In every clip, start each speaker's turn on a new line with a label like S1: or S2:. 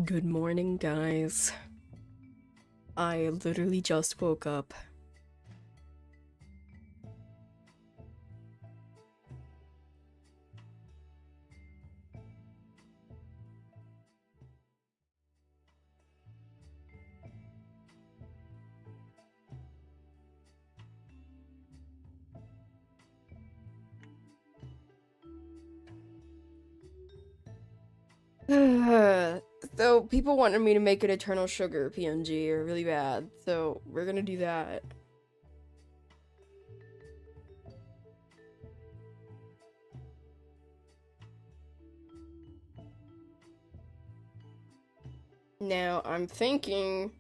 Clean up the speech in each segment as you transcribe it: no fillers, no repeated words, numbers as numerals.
S1: Good morning, guys. I literally just woke up. So, people wanted me to make an Eternal Sugar PNG really bad, so we're gonna do that. Now, I'm thinking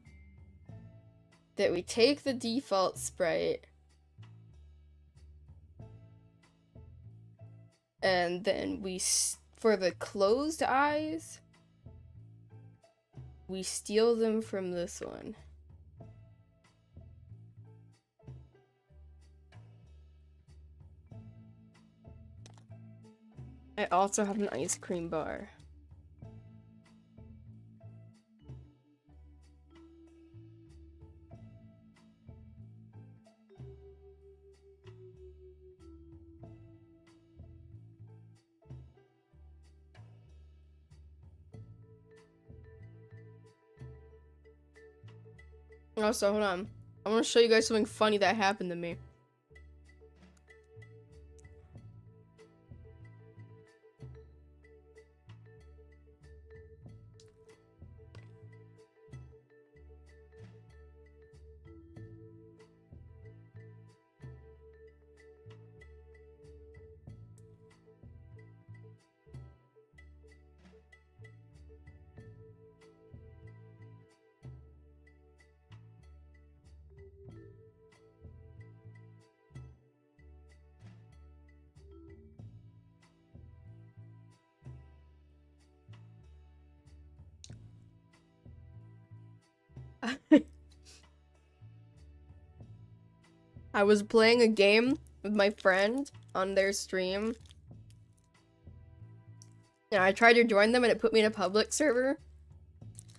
S1: that we take the default sprite and then for the closed eyes, we steal them from this one. I also have an ice cream bar. Also, hold on. I want to show you guys something funny that happened to me. I was playing a game with my friend on their stream. And I tried to join them and it put me in a public server.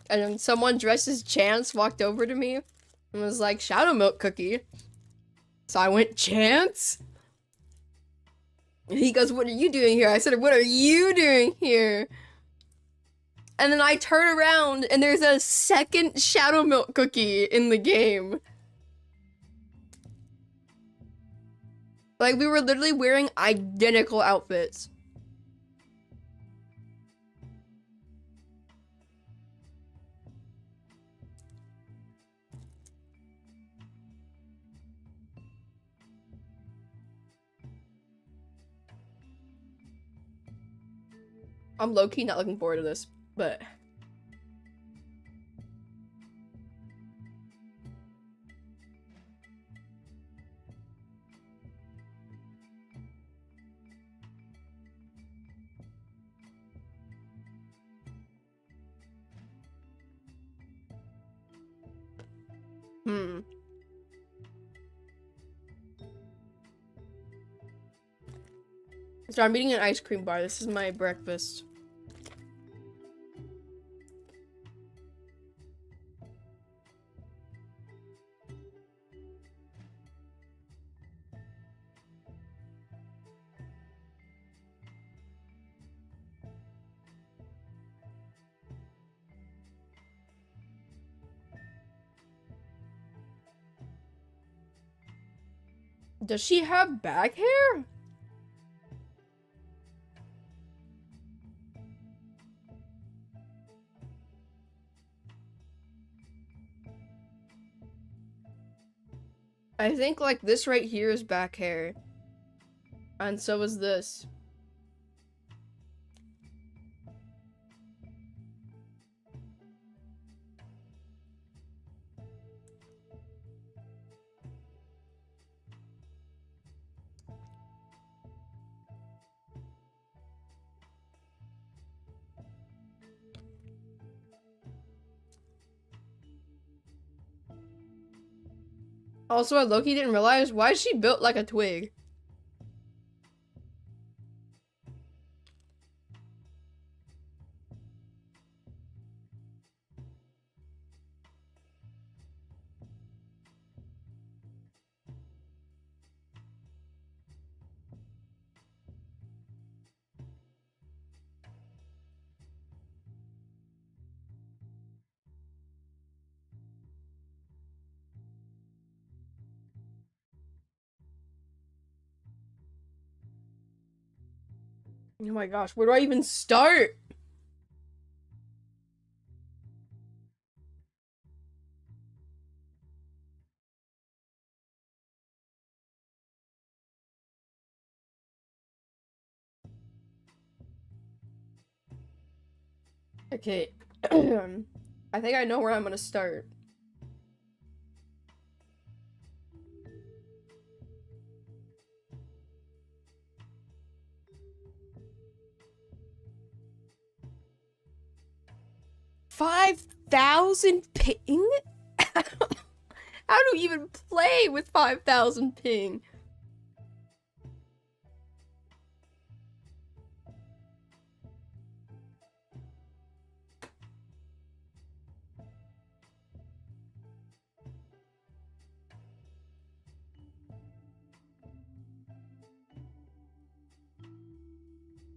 S1: And then someone dressed as Chance walked over to me and was like, Shadow Milk Cookie. So I went, Chance? And he goes, what are you doing here? I said, what are you doing here? And then I turn around and there's a second Shadow Milk Cookie in the game. Like, we were literally wearing identical outfits. I'm low-key not looking forward to this, but... So I'm eating an ice cream bar. This is my breakfast. Does she have back hair? I think like this right here is back hair. And so is this. Also, I low-key didn't realize, why is she built like a twig? Oh my gosh, where do I even start? Okay. I think I know where I'm gonna start. $5,000 ping? How do you even play with 5,000 ping?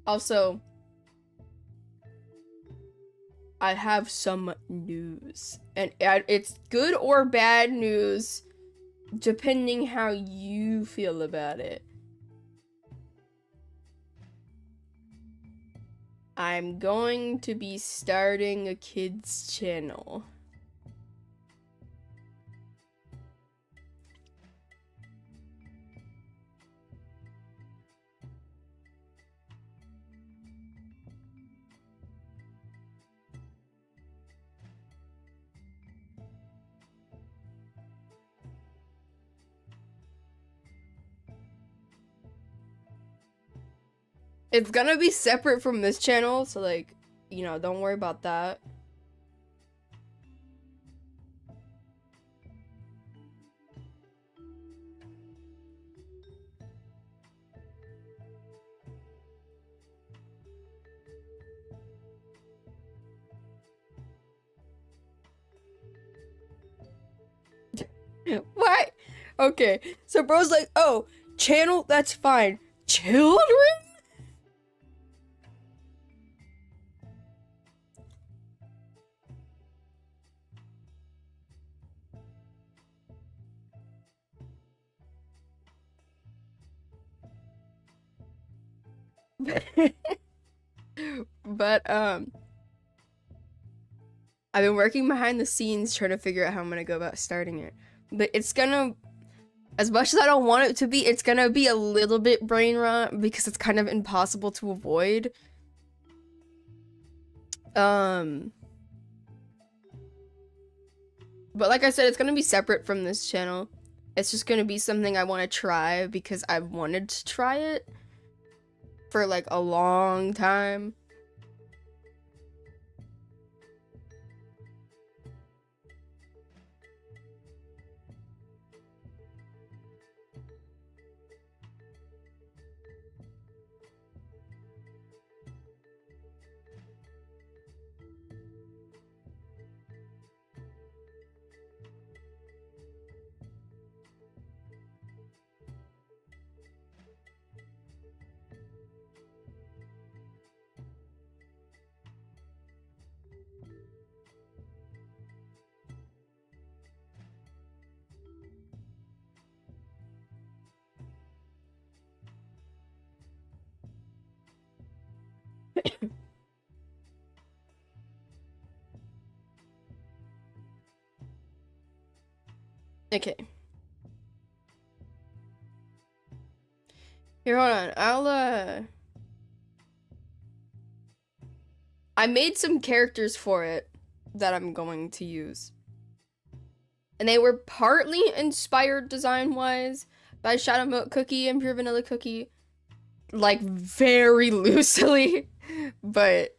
S1: Also, I have some news, and it's good or bad news, depending how you feel about it. I'm going to be starting a kids channel. It's gonna be separate from this channel, so like, you know, don't worry about that. What? Okay, so bro's like, oh, channel, that's fine. Children? But, I've been working behind the scenes trying to figure out how I'm gonna go about starting it. But it's gonna, as much as I don't want it to be, it's gonna be a little bit brain rot because it's kind of impossible to avoid. But like I said, it's gonna be separate from this channel. It's just gonna be something I want to try because I've wanted to try it for like a long time. Okay. Here, hold on. I made some characters for it that I'm going to use. And they were partly inspired design-wise by Shadow Milk Cookie and Pure Vanilla Cookie. Like, very loosely. But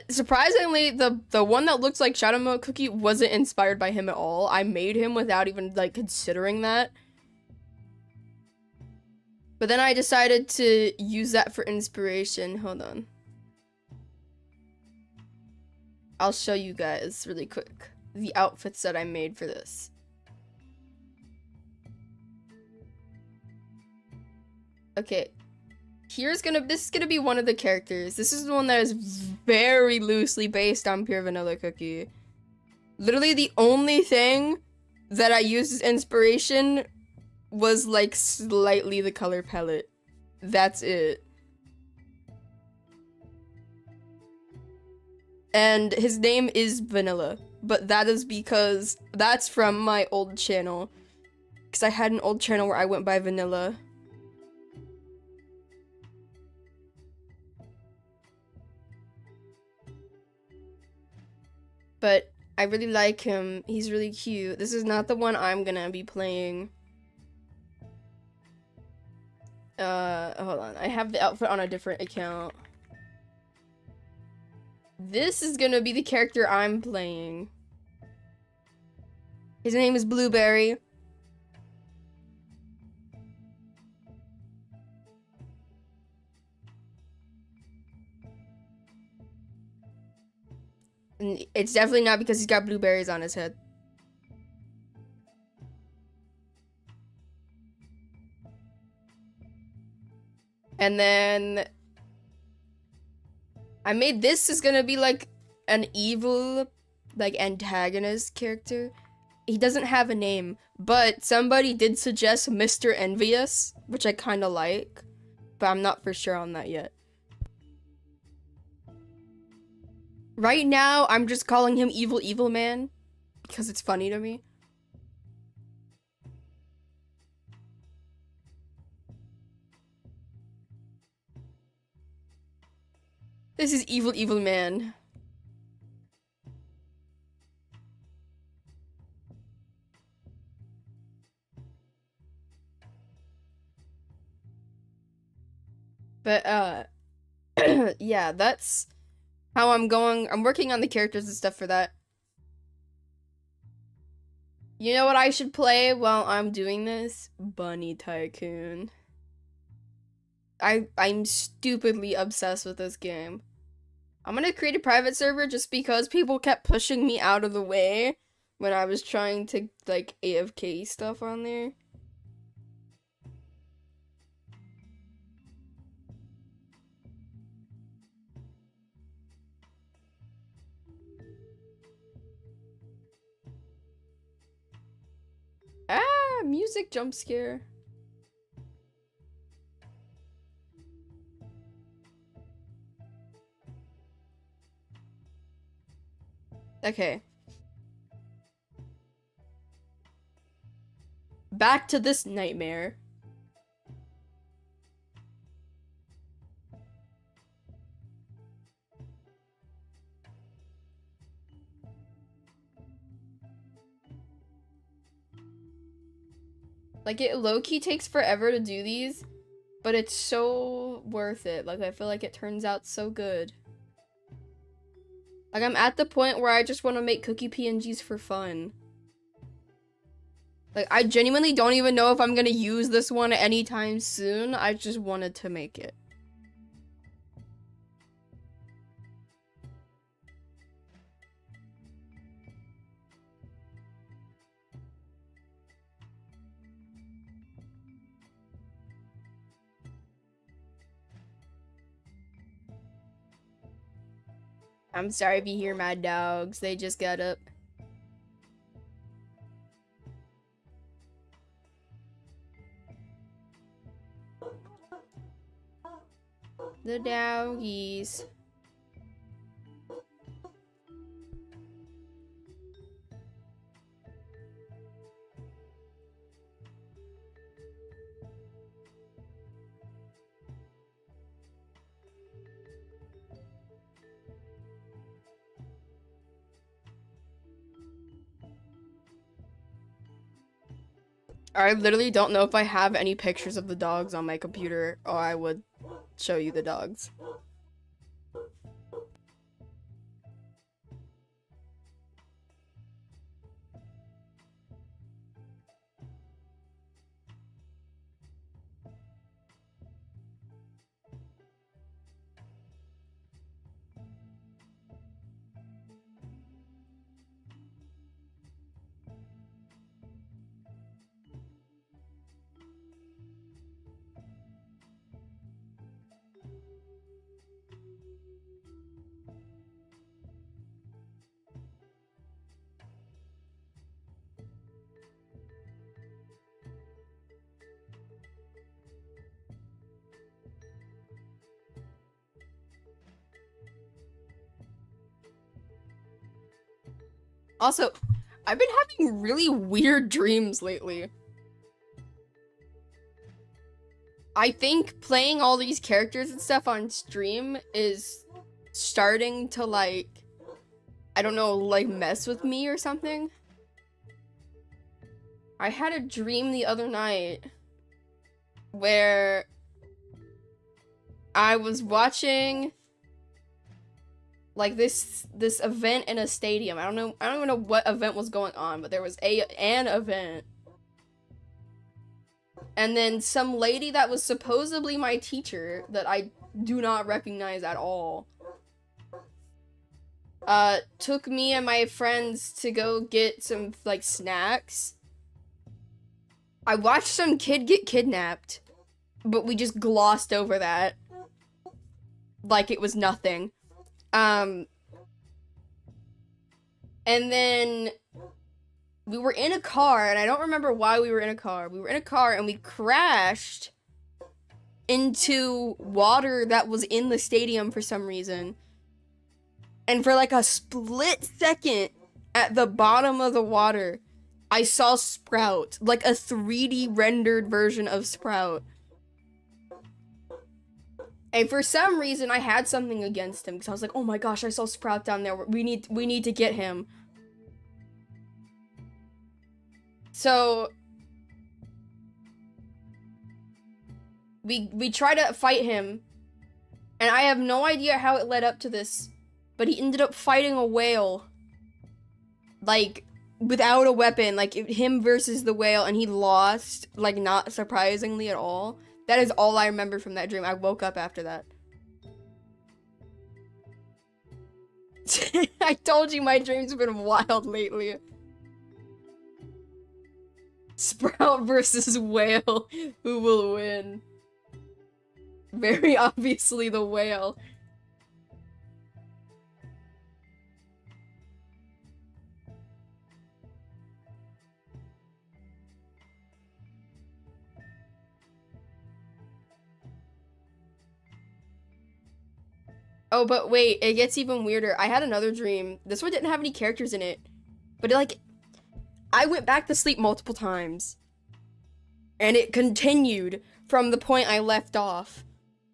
S1: surprisingly, the one that looks like Shadow Milk Cookie wasn't inspired by him at all. I made him without even, like, considering that. But then I decided to use that for inspiration. Hold on. I'll show you guys really quick the outfits that I made for this. Okay. This is gonna be one of the characters. This is the one that is very loosely based on Pure Vanilla Cookie. Literally the only thing that I used as inspiration was like slightly the color palette. That's it. and his name is Vanilla, but that is because that's from my old channel. Because I had an old channel where I went by Vanilla. But I really like him. He's really cute. This is not the one I'm gonna be playing. Hold on. I have the outfit on a different account. This is gonna be the character I'm playing. His name is Blueberry. And it's definitely not because he's got blueberries on his head. And then I made this is gonna be like an evil, like antagonist character. He doesn't have a name, but somebody did suggest Mr. Envious, which I kind of like, but I'm not for sure on that yet. Right now, I'm just calling him Evil Man because it's funny to me. This is Evil Man. But, yeah, that's how I'm going. I'm working on the characters and stuff for that. You know what I should play while I'm doing this? Bunny Tycoon. I'm stupidly obsessed with this game. I'm gonna create a private server just because people kept pushing me out of the way when I was trying to, like, AFK stuff on there. Ah, music jump scare. Okay. Back to this nightmare. Like, it low-key takes forever to do these, but it's so worth it. Like, I feel like it turns out so good. Like, I'm at the point where I just want to make cookie PNGs for fun. Like, I genuinely don't even know if I'm gonna use this one anytime soon. I just wanted to make it. I'm sorry if you hear my dogs. They just got up. The doggies. I literally don't know if I have any pictures of the dogs on my computer, or I would show you the dogs. Also, I've been having really weird dreams lately. I think playing all these characters and stuff on stream is starting to, like, I don't know, like, mess with me or something. I had a dream the other night where I was watching, like, this event in a stadium. I don't even know what event was going on, but there was an event. And then some lady that was supposedly my teacher that I do not recognize at all took me and my friends to go get some, like, snacks. I watched some kid get kidnapped, but we just glossed over that like it was nothing. And then we were in a car, and I don't remember why we were in a car. We were in a car, and we crashed into water that was in the stadium for some reason. And for like a split second, at the bottom of the water, I saw Sprout. Like a 3D rendered version of Sprout. And for some reason, I had something against him, because I was like, oh my gosh, I saw Sprout down there. We need to get him. So we try to fight him, and I have no idea how it led up to this, but he ended up fighting a whale, like, without a weapon, like, him versus the whale, and he lost, like, not surprisingly at all. That is all I remember from that dream. I woke up after that. I told you my dreams have been wild lately. Sprout versus whale. Who will win? Very obviously the whale. Oh, but wait, it gets even weirder. I had another dream. This one didn't have any characters in it. But it, like, I went back to sleep multiple times. And it continued from the point I left off.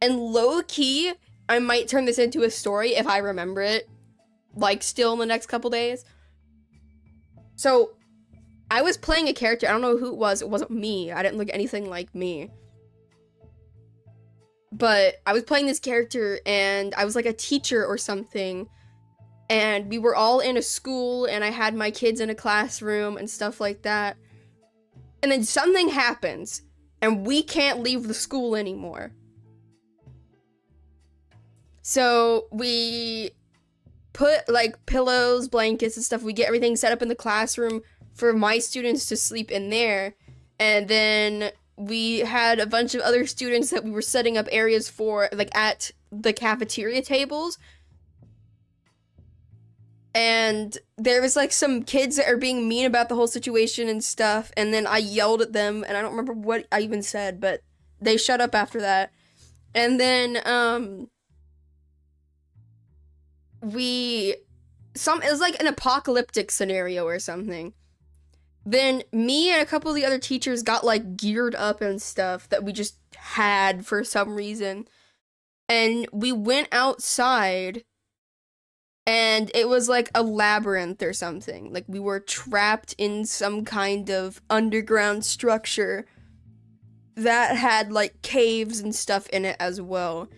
S1: And low-key, I might turn this into a story if I remember it. Like, still in the next couple days. So, I was playing a character. I don't know who it was. It wasn't me. I didn't look anything like me. But I was playing this character, and I was like a teacher or something. And we were all in a school, and I had my kids in a classroom and stuff like that. And then something happens, and we can't leave the school anymore. So we put, like, pillows, blankets, and stuff. We get everything set up in the classroom for my students to sleep in there. And then we had a bunch of other students that we were setting up areas for, like, at the cafeteria tables. And there was, like, some kids that are being mean about the whole situation and stuff. And then I yelled at them, and I don't remember what I even said, but they shut up after that. And then, it was like an apocalyptic scenario or something. Then me and a couple of the other teachers got, like, geared up and stuff that we just had for some reason. And we went outside, and it was like a labyrinth or something. Like, we were trapped in some kind of underground structure that had, like, caves and stuff in it as well.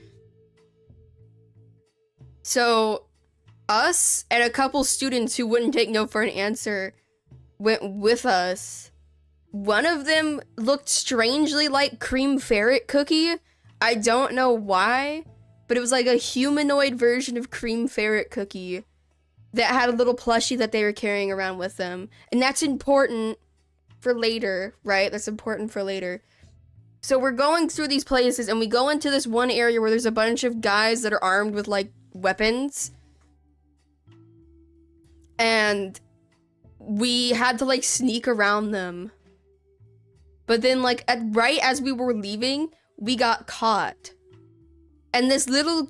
S1: So, us and a couple students who wouldn't take no for an answer went with us. One of them looked strangely like Cream Ferret Cookie. I don't know why, but it was like a humanoid version of Cream Ferret Cookie that had a little plushie that they were carrying around with them. And that's important for later, right? That's important for later. So we're going through these places, and we go into this one area where there's a bunch of guys that are armed with, like, weapons. And we had to, like, sneak around them. But then, like, right as we were leaving, we got caught. And this little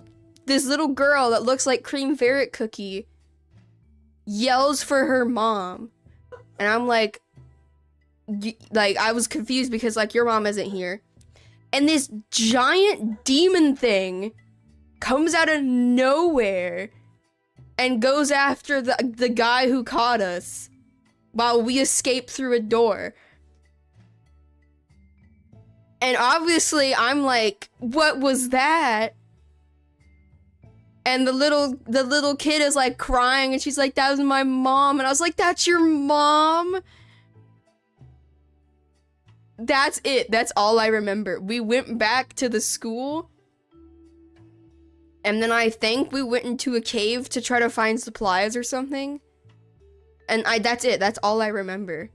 S1: girl that looks like Cream Ferret Cookie yells for her mom. And I'm like I was confused because like your mom isn't here. And this giant demon thing comes out of nowhere and goes after the guy who caught us while we escape through a door. And obviously I'm like, what was that? And the little kid is like crying and she's like, that was my mom. And I was like, that's your mom? That's it. That's all I remember. We went back to the school. And then I think we went into a cave to try to find supplies or something. And that's it. That's all I remember.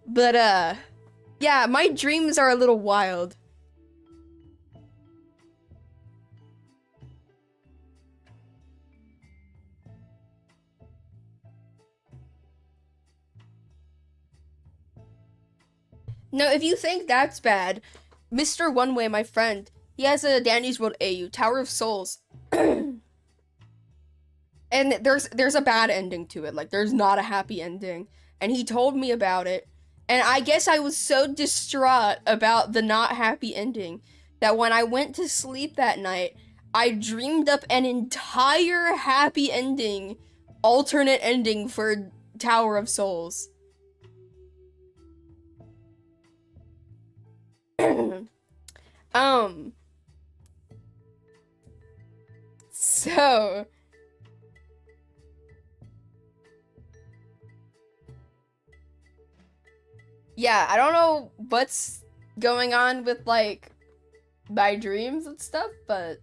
S1: But, yeah, my dreams are a little wild. No, if you think that's bad, Mr. One Way, my friend, he has a Danny's World AU, Tower of Souls. And there's a bad ending to it. Like, there's not a happy ending. And he told me about it. And I guess I was so distraught about the not happy ending that when I went to sleep that night, I dreamed up an entire happy ending, alternate ending for Tower of Souls. So yeah, I don't know what's going on with like my dreams and stuff, but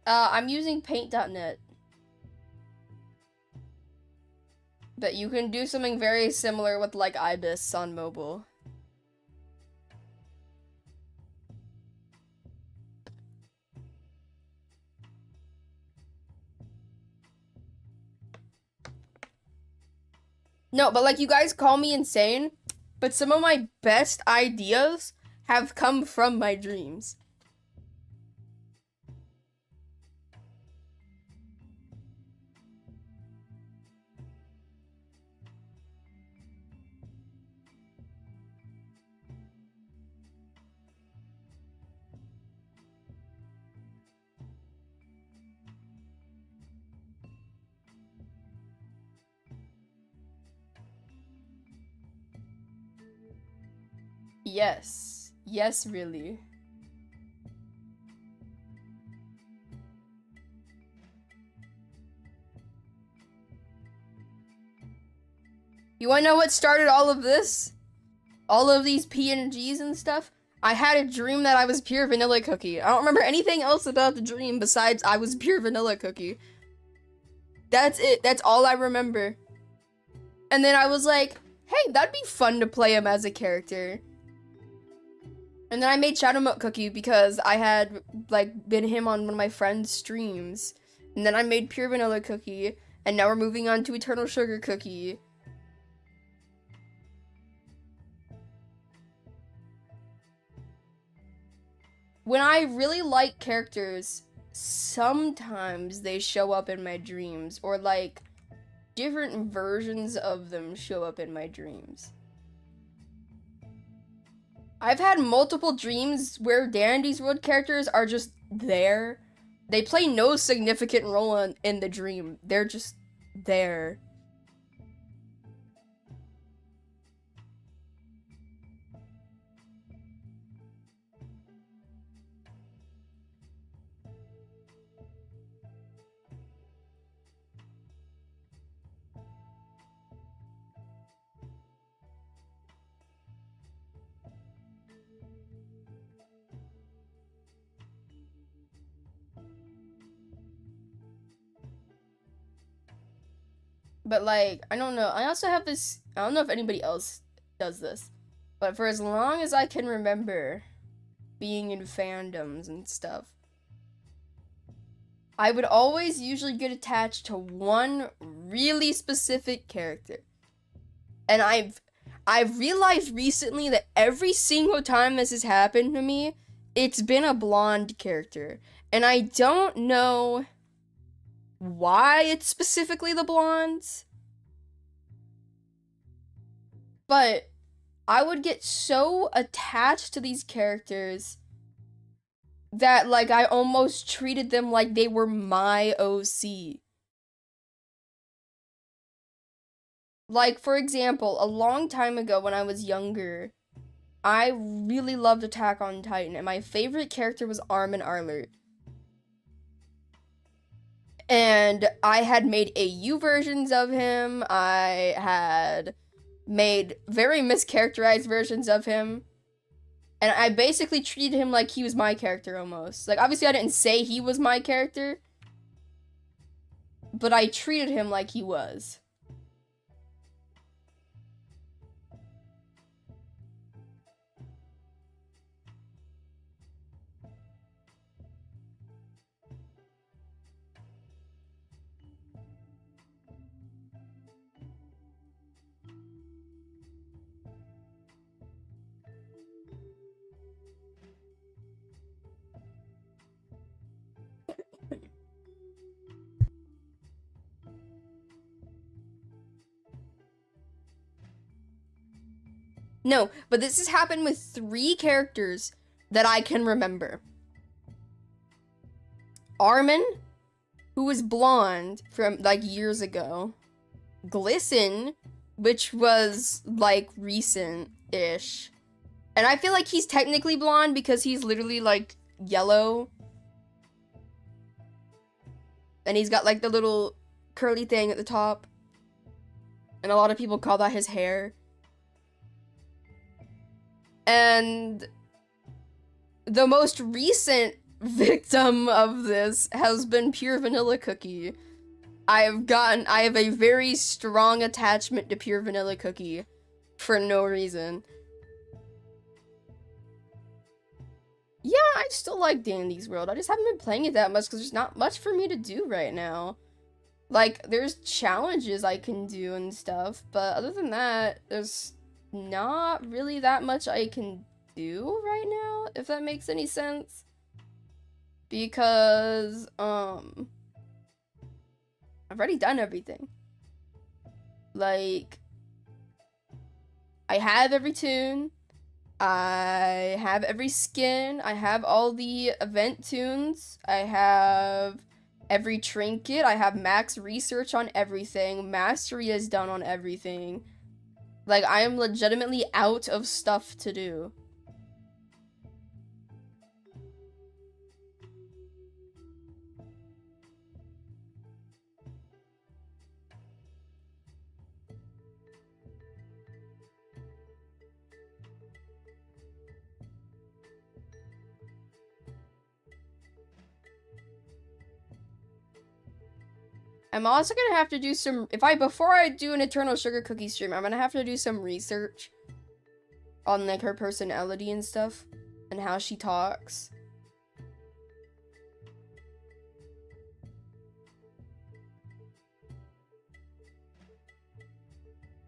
S1: I'm using paint.net. But you can do something very similar with like Ibis on mobile. No, but like you guys call me insane, but some of my best ideas have come from my dreams. Yes. Yes, really. You wanna know what started all of this? All of these PNGs and stuff? I had a dream that I was pure vanilla cookie. I don't remember anything else about the dream besides I was pure vanilla cookie. That's it. That's all I remember. And then I was like, hey, that'd be fun to play him as a character. And then I made Shadow Milk Cookie because I had like been him on one of my friend's streams. And then I made Pure Vanilla Cookie. And now we're moving on to Eternal Sugar Cookie. When I really like characters, sometimes they show up in my dreams. Or like different versions of them show up in my dreams. I've had multiple dreams where Dandy's World characters are just there. They play no significant role in the dream. They're just there. But like, I don't know. I also have this, I don't know if anybody else does this, but for as long as I can remember being in fandoms and stuff, I would always usually get attached to one really specific character. And I've realized recently that every single time this has happened to me, it's been a blonde character. And I don't know why it's specifically the blondes, but I would get so attached to these characters that like I almost treated them like they were my OC. Like, for example, a long time ago when I was younger, I really loved Attack on Titan, and my favorite character was Armin Arlert. And I had made AU versions of him. I had made very mischaracterized versions of him. And I basically treated him like he was my character almost. Like, obviously I didn't say he was my character, but I treated him like he was. No, but this has happened with 3 characters that I can remember. Armin, who was blonde from like years ago. Glisten, which was like recent-ish. And I feel like he's technically blonde because he's literally like yellow. And he's got like the little curly thing at the top. And a lot of people call that his hair. And the most recent victim of this has been Pure Vanilla Cookie. I have a very strong attachment to Pure Vanilla Cookie for no reason. Yeah, I still like Dandy's World. I just haven't been playing it that much because there's not much for me to do right now. Like, there's challenges I can do and stuff, but other than that, there's not really that much I can do right now, if that makes any sense. Because, I've already done everything. Like, I have every tune. I have every skin. I have all the event tunes. I have every trinket. I have max research on everything. Mastery is done on everything. Like, I am legitimately out of stuff to do. I'm also gonna have to do some, before I do an Eternal Sugar Cookie stream, I'm gonna have to do some research on, like, her personality and stuff, and how she talks.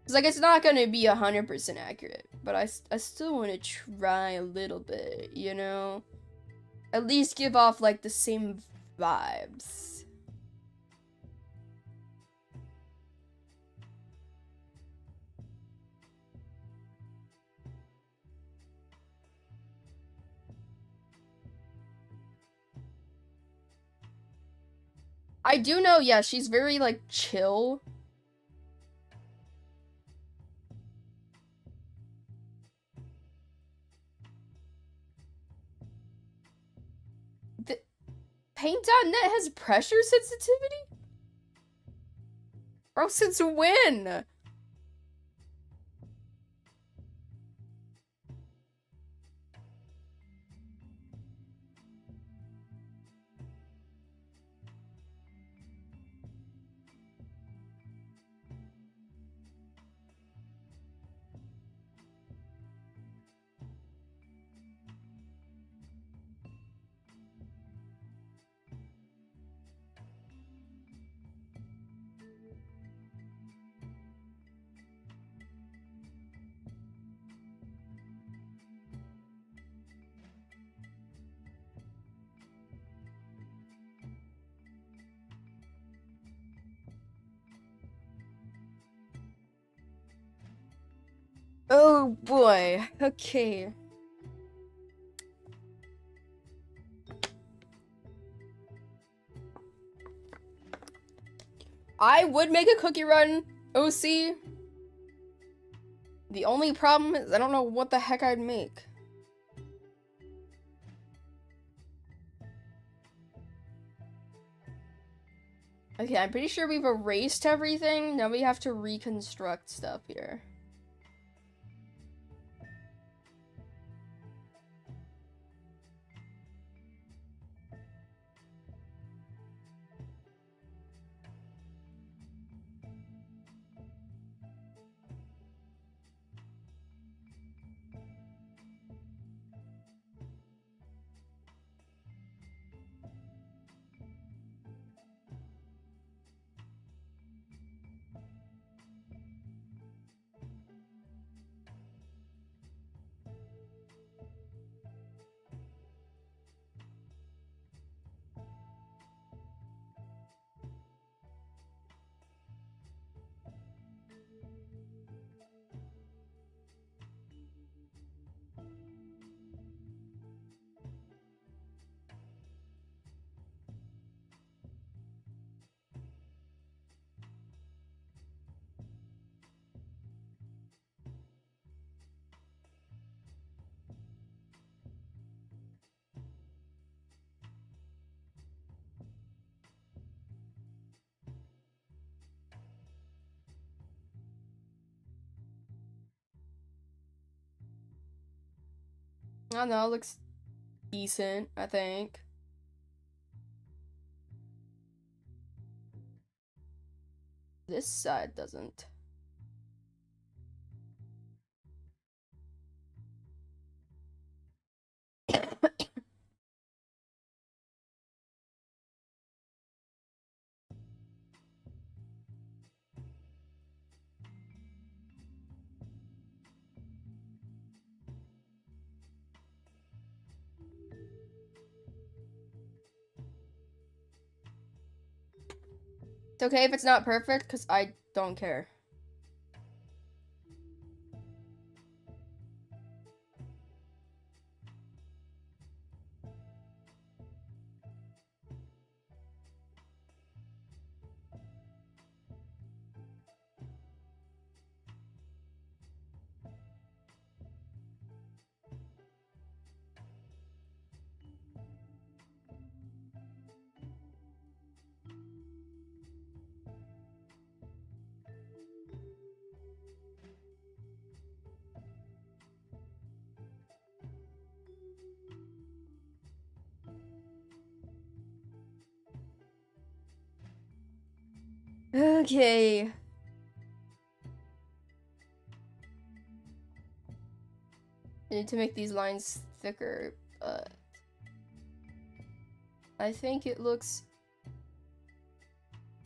S1: Cause, like, it's not gonna be 100% accurate, but I still want to try a little bit, you know? At least give off, like, the same vibes. I do know, yeah, she's very, like, chill. The Paint.net has pressure sensitivity? Bro, since when? Oh boy. Okay. I would make a cookie run, OC. The only problem is I don't know what the heck I'd make. Okay, I'm pretty sure we've erased everything. Now we have to reconstruct stuff here. I don't know, it looks decent, I think. This side doesn't. It's okay if it's not perfect, because I don't care. Okay. I need to make these lines thicker, but I think it looks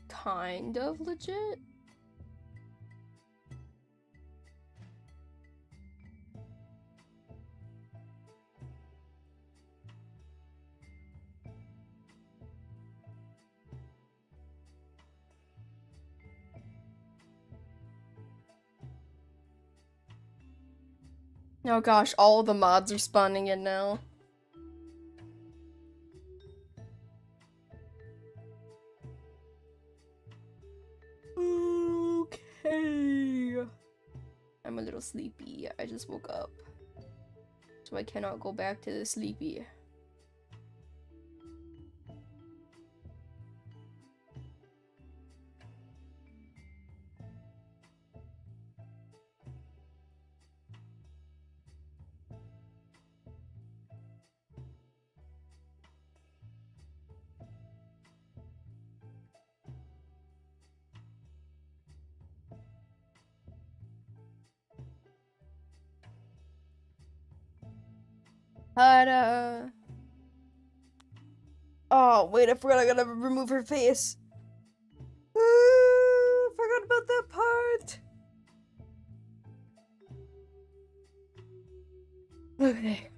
S1: kind of legit. Oh gosh, all the mods are spawning in now. Okay. I'm a little sleepy. I just woke up. So I cannot go back to the sleepy. Ta-da! Oh, wait, I forgot I gotta remove her face. Forgot about that part. Okay.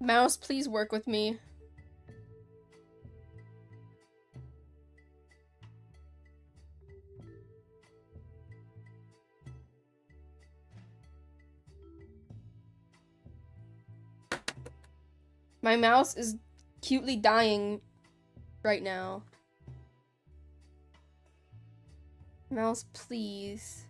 S1: Mouse, please work with me. My mouse is cutely dying right now. Mouse, please.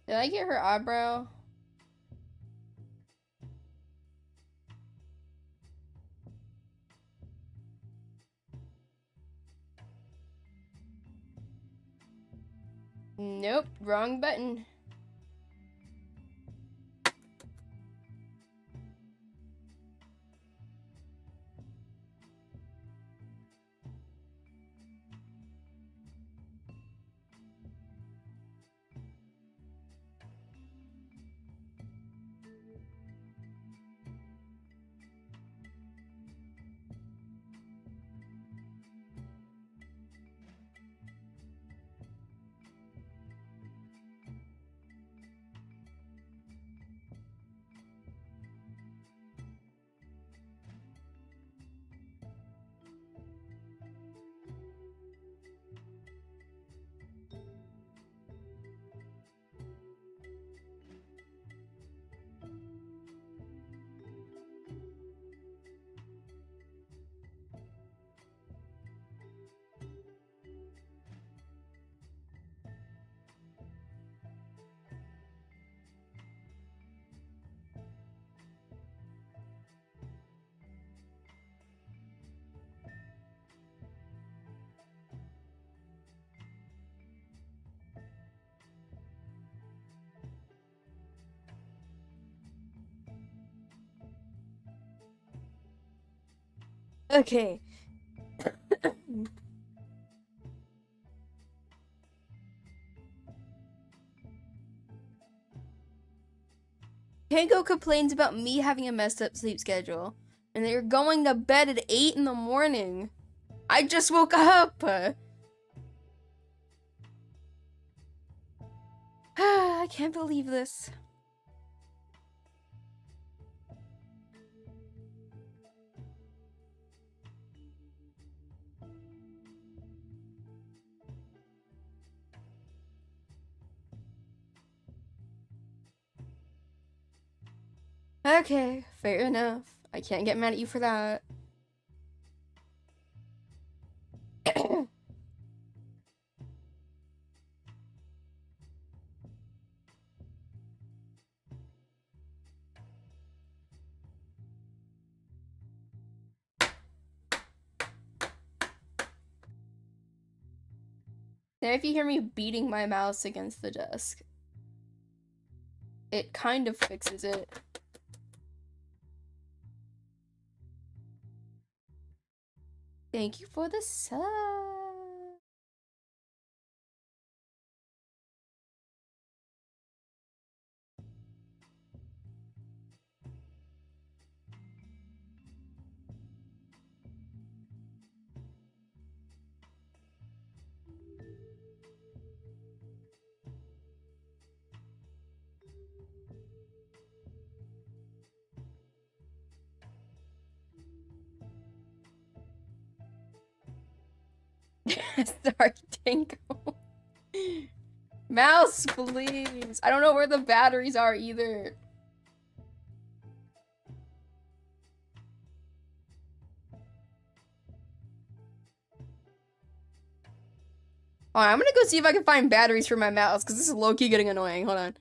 S1: Did I get her eyebrow? Nope, wrong button. Okay. Tango complains about me having a messed up sleep schedule, and they're going to bed at 8 in the morning. I just woke up. I can't believe this. Okay, fair enough. I can't get mad at you for that. Now if you hear me beating my mouse against the desk, it kind of fixes it. Thank you for the sub. Sorry, Tango. Mouse, please. I don't know where the batteries are either. Alright, I'm gonna go see if I can find batteries for my mouse, because this is low-key getting annoying. Hold on.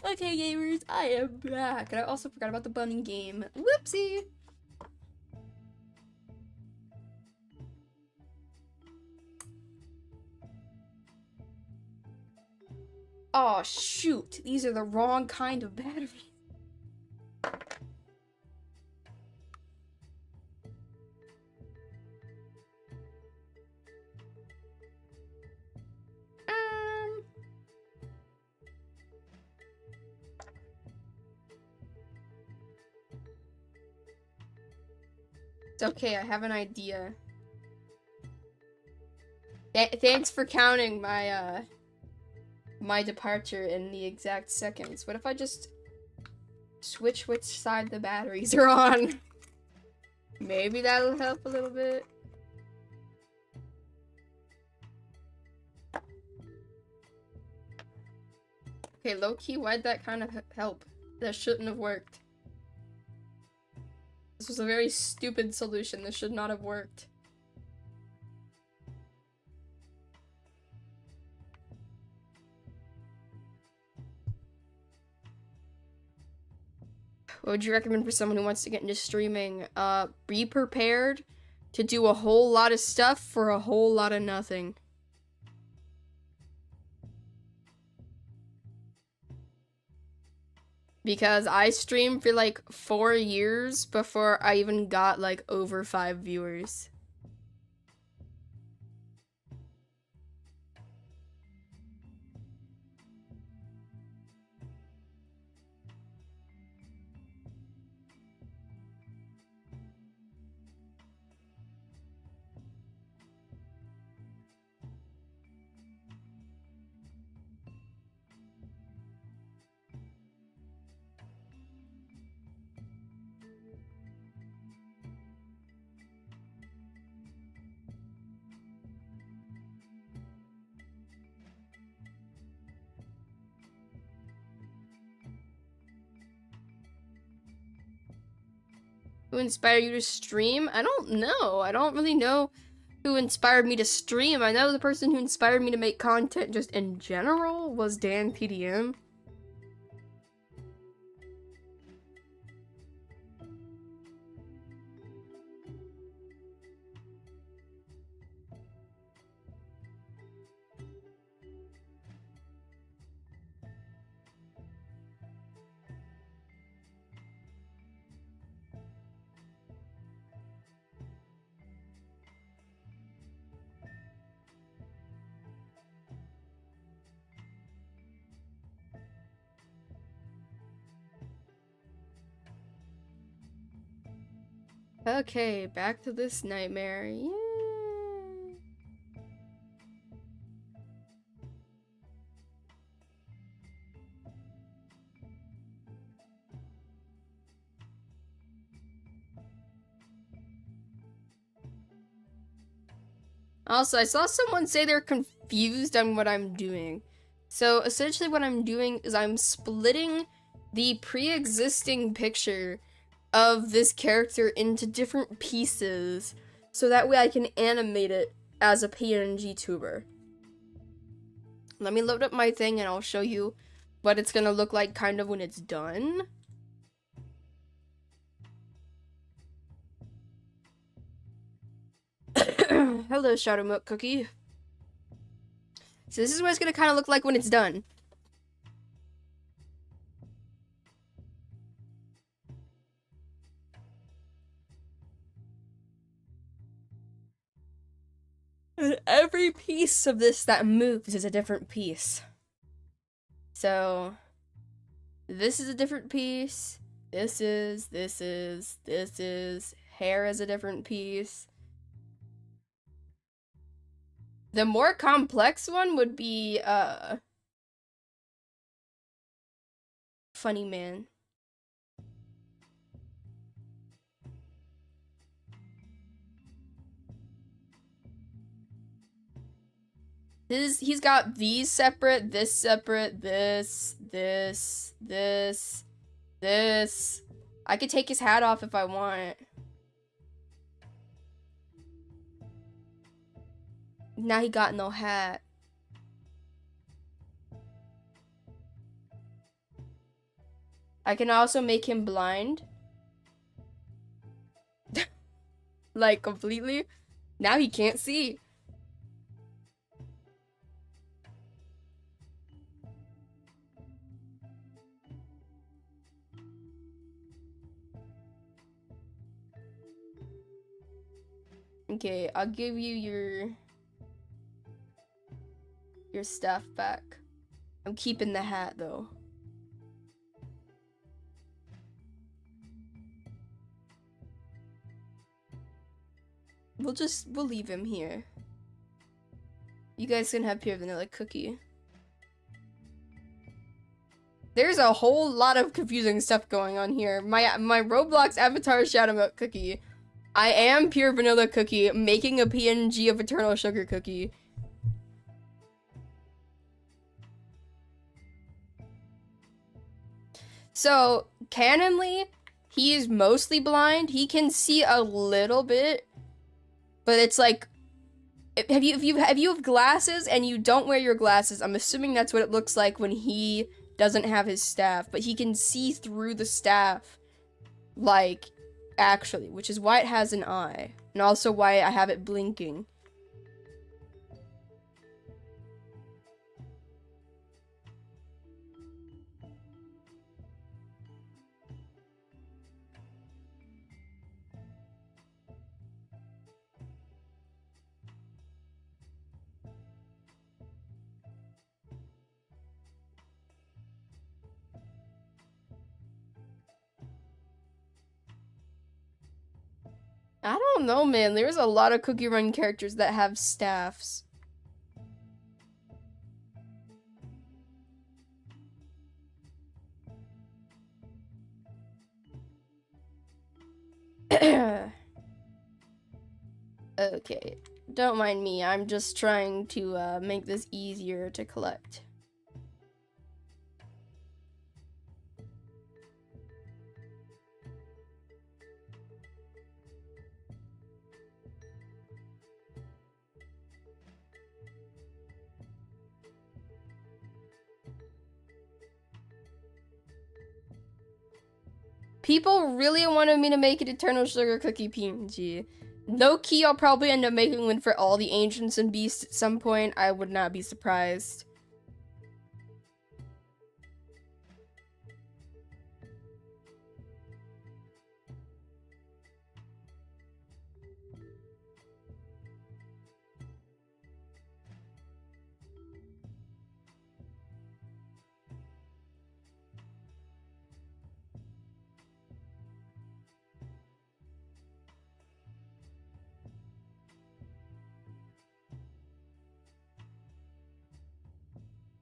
S1: Okay, gamers, I am back. And I also forgot about the bunny game. Whoopsie! Oh, shoot. These are the wrong kind of batteries. It's okay, I have an idea. Thanks for counting my, my departure in the exact seconds. What if I just switch which side the batteries are on? Maybe that'll help a little bit. Okay, low-key, why'd that kind of help? That shouldn't have worked. This was a very stupid solution. This should not have worked. What would you recommend for someone who wants to get into streaming? Be prepared to do a whole lot of stuff for a whole lot of nothing. Because I streamed for like 4 years before I even got like over 5 viewers. Who inspired you to stream? I don't know. I don't really know who inspired me to stream. I know the person who inspired me to make content just in general was Dan PDM. Okay, back to this nightmare. Yeah. Also, I saw someone say they're confused on what I'm doing. So essentially what I'm doing is I'm splitting the pre-existing picture of this character into different pieces so that way I can animate it as a PNG tuber. Let me load up my thing and I'll show you what it's gonna look like kind of when it's done. Hello, Shadow Milk Cookie. So this is what it's gonna kind of look like when it's done. And every piece of this that moves is a different piece. So this is a different piece. This is. Hair is a different piece. The more complex one would be, Funny Man. He's got these separate, this separate, this. I could take his hat off if I want. Now he got no hat. I can also make him blind. Like, completely. Now he can't see. Okay, I'll give you your staff back. I'm keeping the hat, though. We'll leave him here. You guys can have pure vanilla cookie. There's a whole lot of confusing stuff going on here. My Roblox avatar is Shadow Milk Cookie. I am pure vanilla cookie, making a PNG of eternal sugar cookie. So, canonly, he is mostly blind. He can see a little bit, but it's like, if you have glasses and you don't wear your glasses, I'm assuming that's what it looks like when he doesn't have his staff, but he can see through the staff, like, actually, which is why it has an eye, and also why I have it blinking. I don't know, man. There's a lot of Cookie Run characters that have staffs. Okay, don't mind me. I'm just trying to make this easier to collect. People really wanted me to make an Eternal Sugar Cookie PNG. Low key, I'll probably end up making one for all the Ancients and Beasts at some point. I would not be surprised.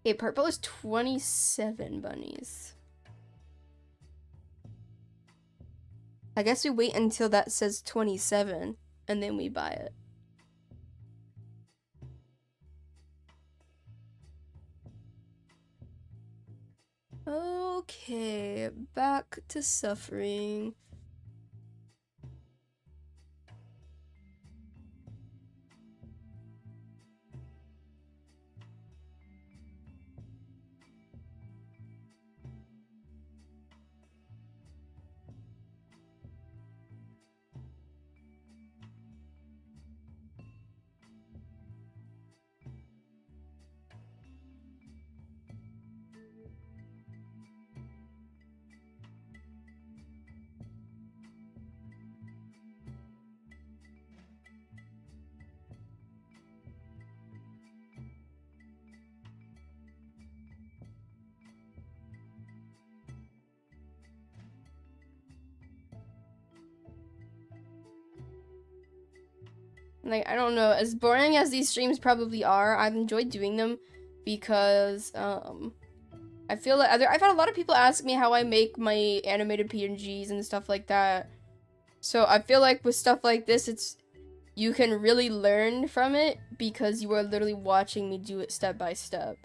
S1: Okay, purple is 27 bunnies. I guess we wait until that says 27 and then we buy it. Okay, back to suffering. Like, I don't know, as boring as these streams probably are, I've enjoyed doing them because, I feel like I've had a lot of people ask me how I make my animated PNGs and stuff like that. So I feel like with stuff like this, you can really learn from it because you are literally watching me do it step by step.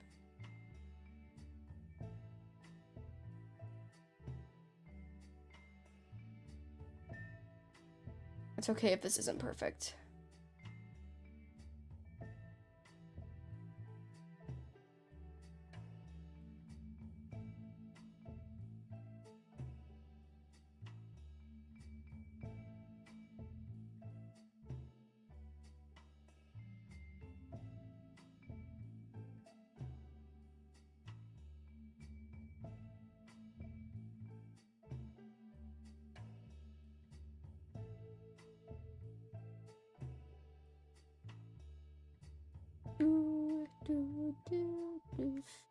S1: It's okay if this isn't perfect.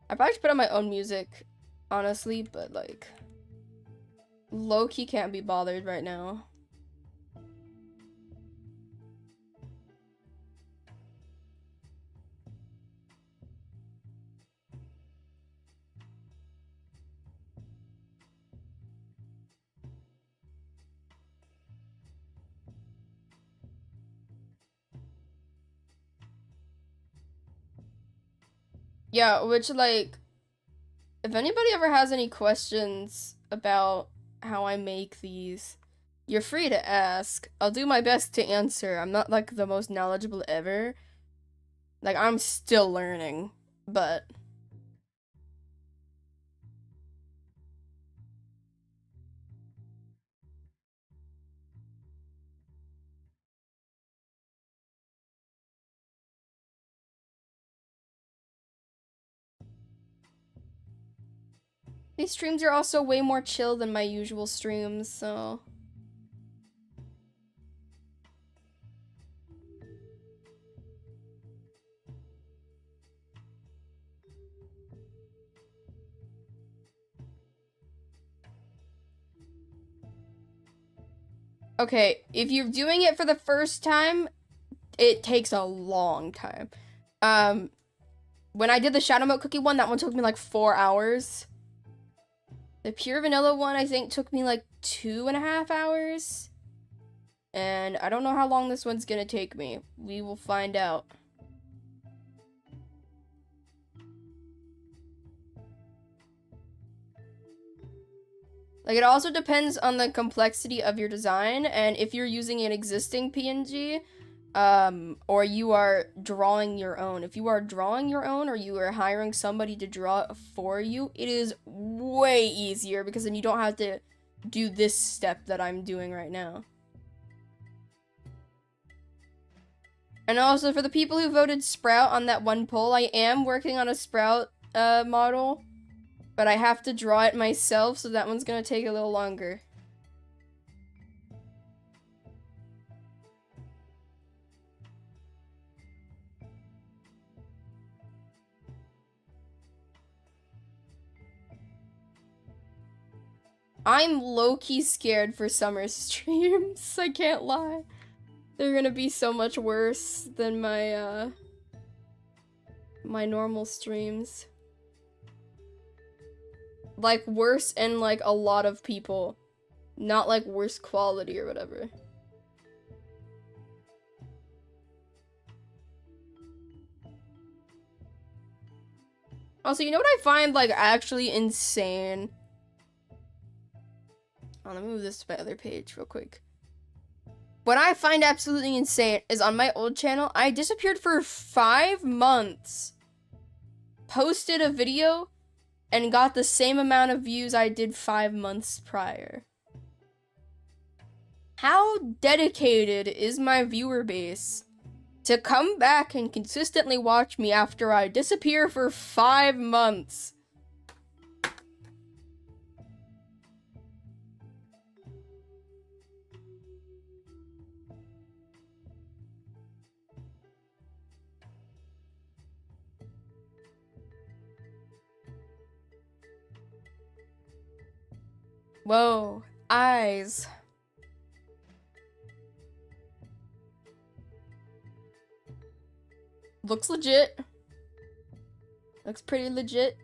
S1: I probably should put on my own music, honestly, but like, low-key can't be bothered right now. Yeah, which like, if anybody ever has any questions about how I make these, you're free to ask. I'll do my best to answer. I'm not like the most knowledgeable ever. Like, I'm still learning, but these streams are also way more chill than my usual streams, so okay, if you're doing it for the first time, it takes a long time. When I did the Shadow Milk Cookie one, that one took me like 4 hours. The Pure Vanilla one, I think, took me like 2.5 hours. And I don't know how long this one's gonna take me. We will find out. Like, it also depends on the complexity of your design, and if you're using an existing PNG, or you are drawing your own. If you are drawing your own, or you are hiring somebody to draw it for you, it is way easier, because then you don't have to do this step that I'm doing right now. And also, for the people who voted Sprout on that one poll, I am working on a Sprout, model. But I have to draw it myself, so that one's gonna take a little longer. I'm low-key scared for summer streams, I can't lie. They're gonna be so much worse than my, my normal streams. Like, worse and, like, a lot of people. Not, like, worse quality or whatever. Also, you know what I find, like, actually insane? Oh, let me move this to my other page real quick. What I find absolutely insane is on my old channel, I disappeared for 5 months. Posted a video and got the same amount of views I did 5 months prior. How dedicated is my viewer base to come back and consistently watch me after I disappear for 5 months? Whoa, eyes. Looks legit. Looks pretty legit.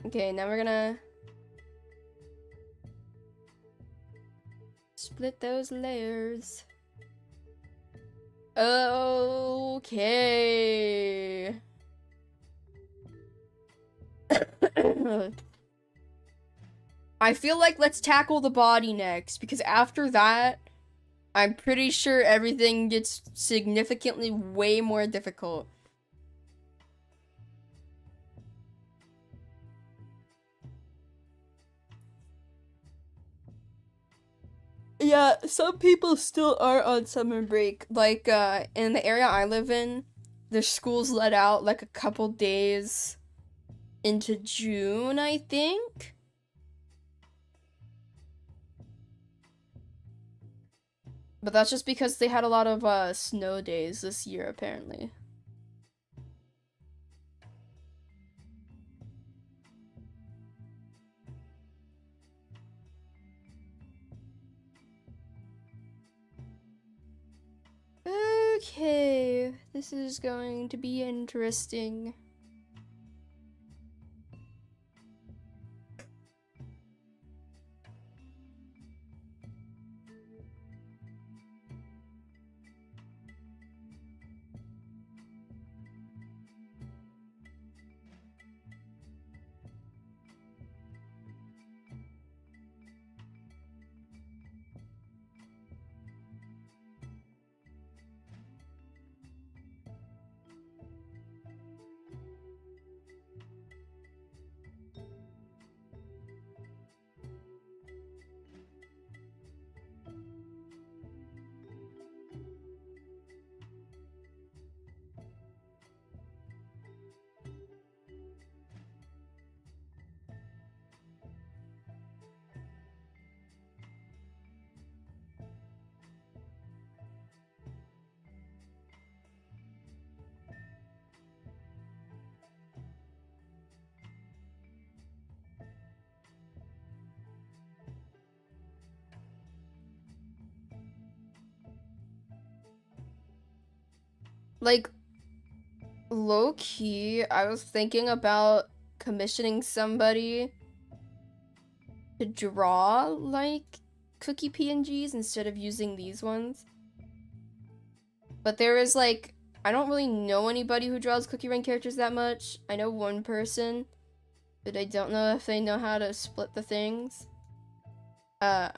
S1: Okay, now we're gonna split those layers. Okay. I feel like let's tackle the body next, because after that, I'm pretty sure everything gets significantly way more difficult. Yeah, some people still are on summer break. Like, in the area I live in, the schools let out, like, a couple days into June, I think? But that's just because they had a lot of snow days this year, apparently. Okay, this is going to be interesting. Like, low key, I was thinking about commissioning somebody to draw, like, cookie PNGs instead of using these ones. But there is, like, I don't really know anybody who draws Cookie Run characters that much. I know one person, but I don't know if they know how to split the things. And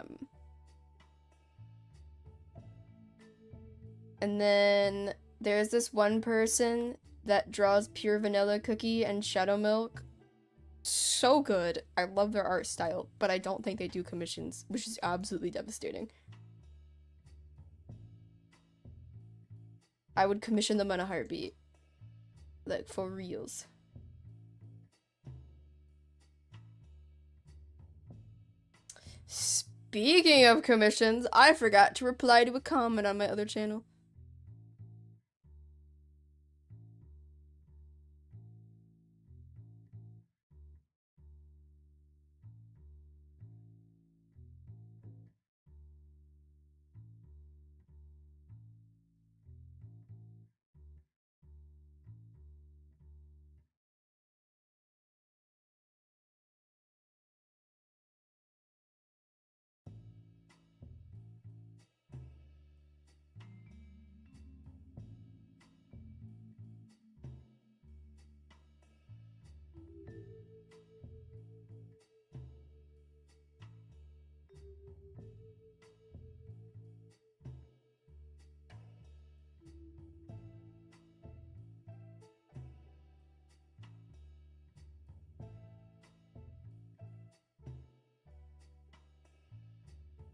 S1: then there's this one person that draws Pure Vanilla Cookie and Shadow Milk. So good. I love their art style, but I don't think they do commissions, which is absolutely devastating. I would commission them on a heartbeat. Like, for reals. Speaking of commissions, I forgot to reply to a comment on my other channel.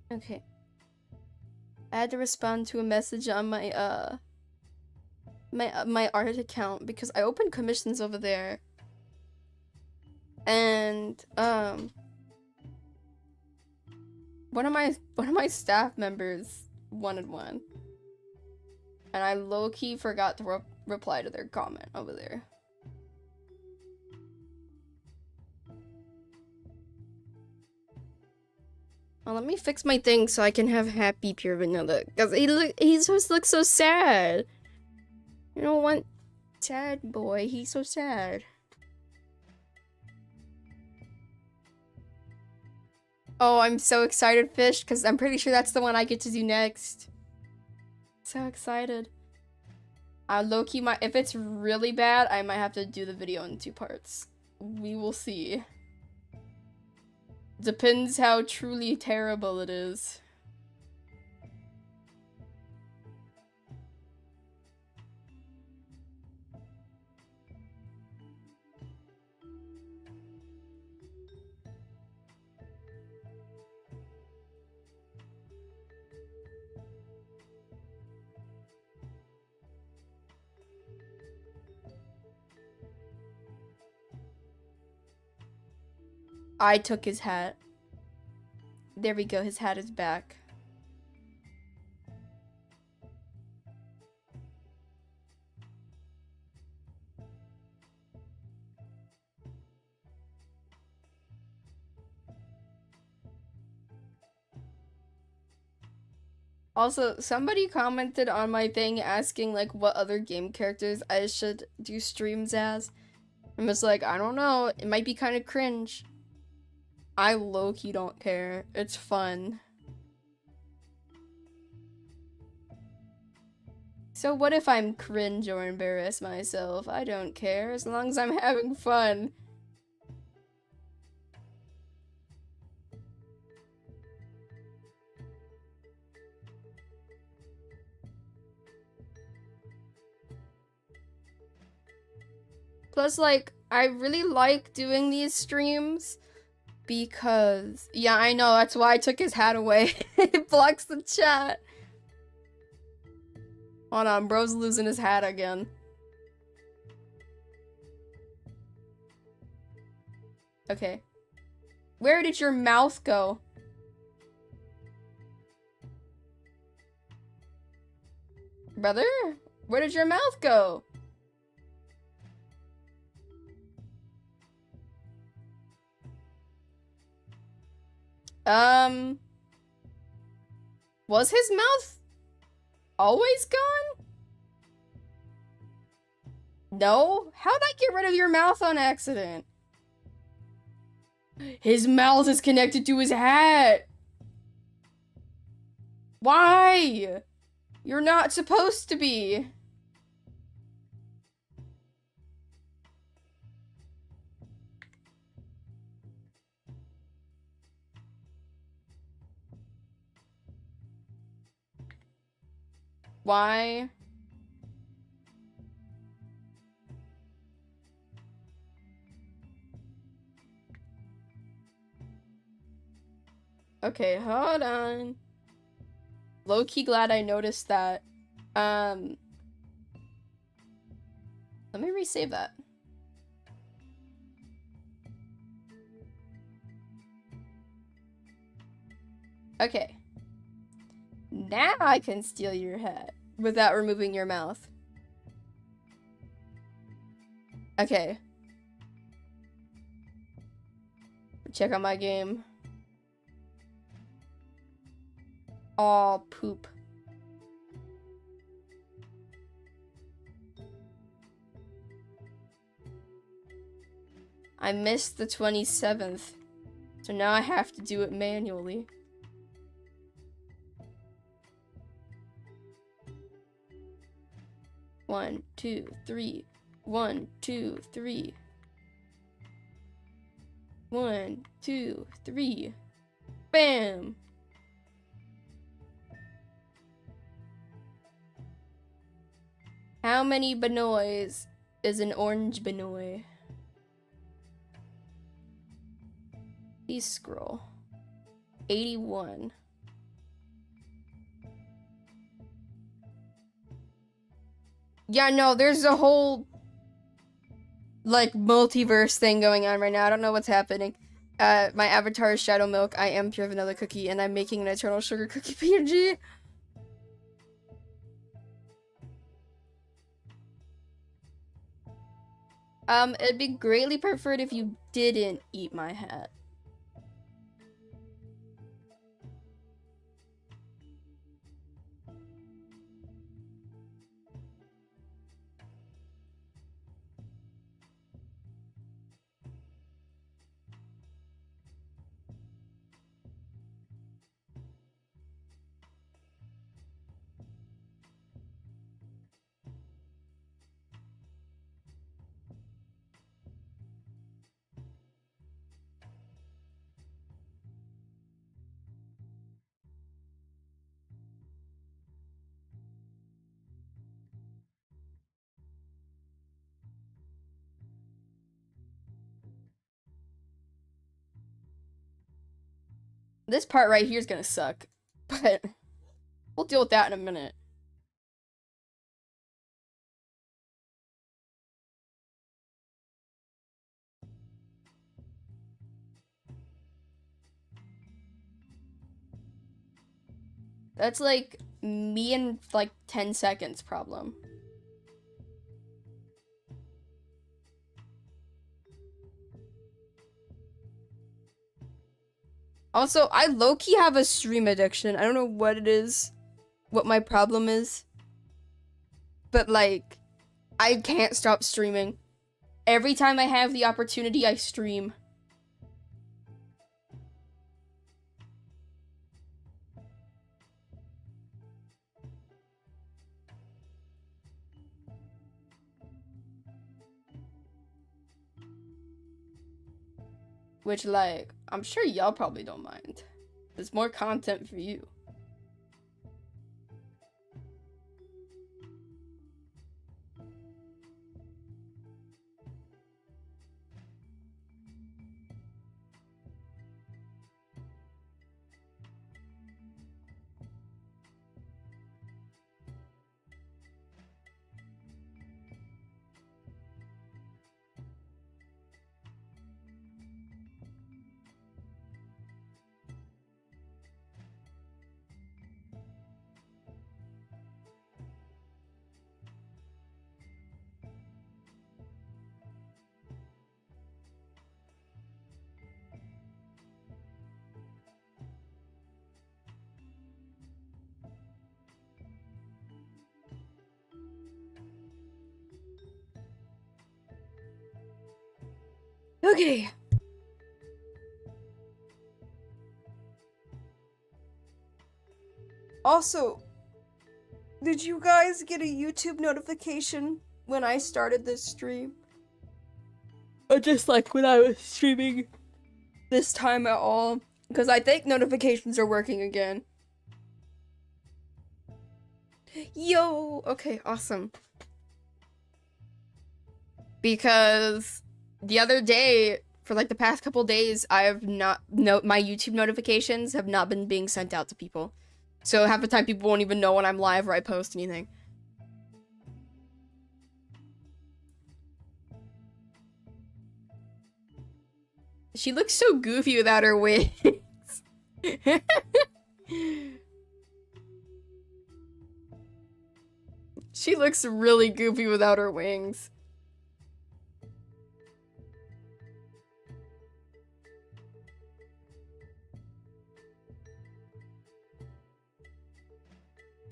S1: Okay. I had to respond to a message on my my art account because I opened commissions over there. And one of my staff members wanted one. And I low-key forgot to reply to their comment over there. Well, let me fix my thing so I can have happy Pure Vanilla. Because he just looks so sad. You don't want sad boy. He's so sad. Oh, I'm so excited, Fish, because I'm pretty sure that's the one I get to do next. So excited. Low-key, if it's really bad, I might have to do the video in 2 parts. We will see. Depends how truly terrible it is. I took his hat. There we go, his hat is back. Also, somebody commented on my thing asking like what other game characters I should do streams as. I was like, I don't know, it might be kind of cringe. I low-key don't care. It's fun. So what if I'm cringe or embarrass myself? I don't care, as long as I'm having fun. Plus, like, I really like doing these streams because, yeah, I know, that's why I took his hat away. It blocks the chat. Hold on, bro's losing his hat again. Okay. Where did your mouth go? Brother? Where did your mouth go? Was his mouth always gone? No? How'd I get rid of your mouth on accident? His mouth is connected to his hat. Why? You're not supposed to be. Why? Okay, hold on. Low-key glad I noticed that. Let me resave that. Okay. Now I can steal your hat without removing your mouth. Okay. Check out my game. Aw, poop. I missed the 27th, so now I have to do it manually. One, two, three. 1, 2, 3. 1, 2, 3. Bam! How many banoys is an orange banoy? Please scroll. 81. Yeah, no, there's a whole like multiverse thing going on right now. I don't know what's happening. My avatar is Shadow Milk. I am pure vanilla cookie, and I'm making an eternal sugar cookie PNG. It'd be greatly preferred if you didn't eat my hat. This part right here is gonna suck, but we'll deal with that in a minute. That's like me in like 10 seconds problem. Also, I low-key have a stream addiction. I don't know what it is. what my problem is. But like, I can't stop streaming. Every time I have the opportunity, I stream. Which, like, I'm sure y'all probably don't mind. There's more content for you. Okay. Also, did you guys get a YouTube notification when I started this stream? Or just like when I was streaming this time at all? Because I think notifications are working again. Yo! Okay, awesome. Because the other day, for like the past couple days, my YouTube notifications have not been being sent out to people. So half the time people won't even know when I'm live or I post anything. She looks so goofy without her wings. She looks really goofy without her wings.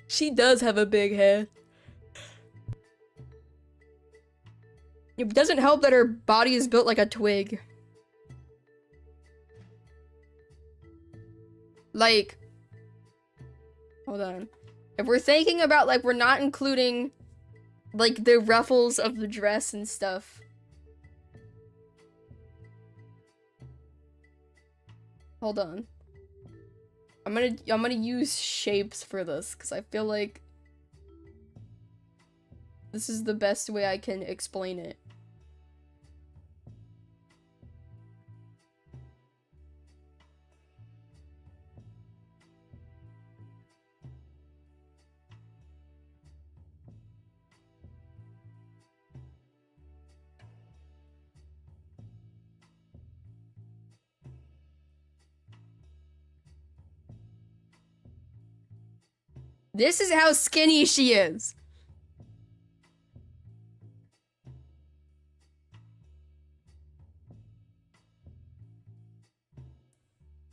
S1: She does have a big head. It doesn't help that her body is built like a twig. Like, hold on. If we're thinking about, like, we're not including, like, the ruffles of the dress and stuff. Hold on. I'm gonna use shapes for this, because I feel like this is the best way I can explain it. This is how skinny she is.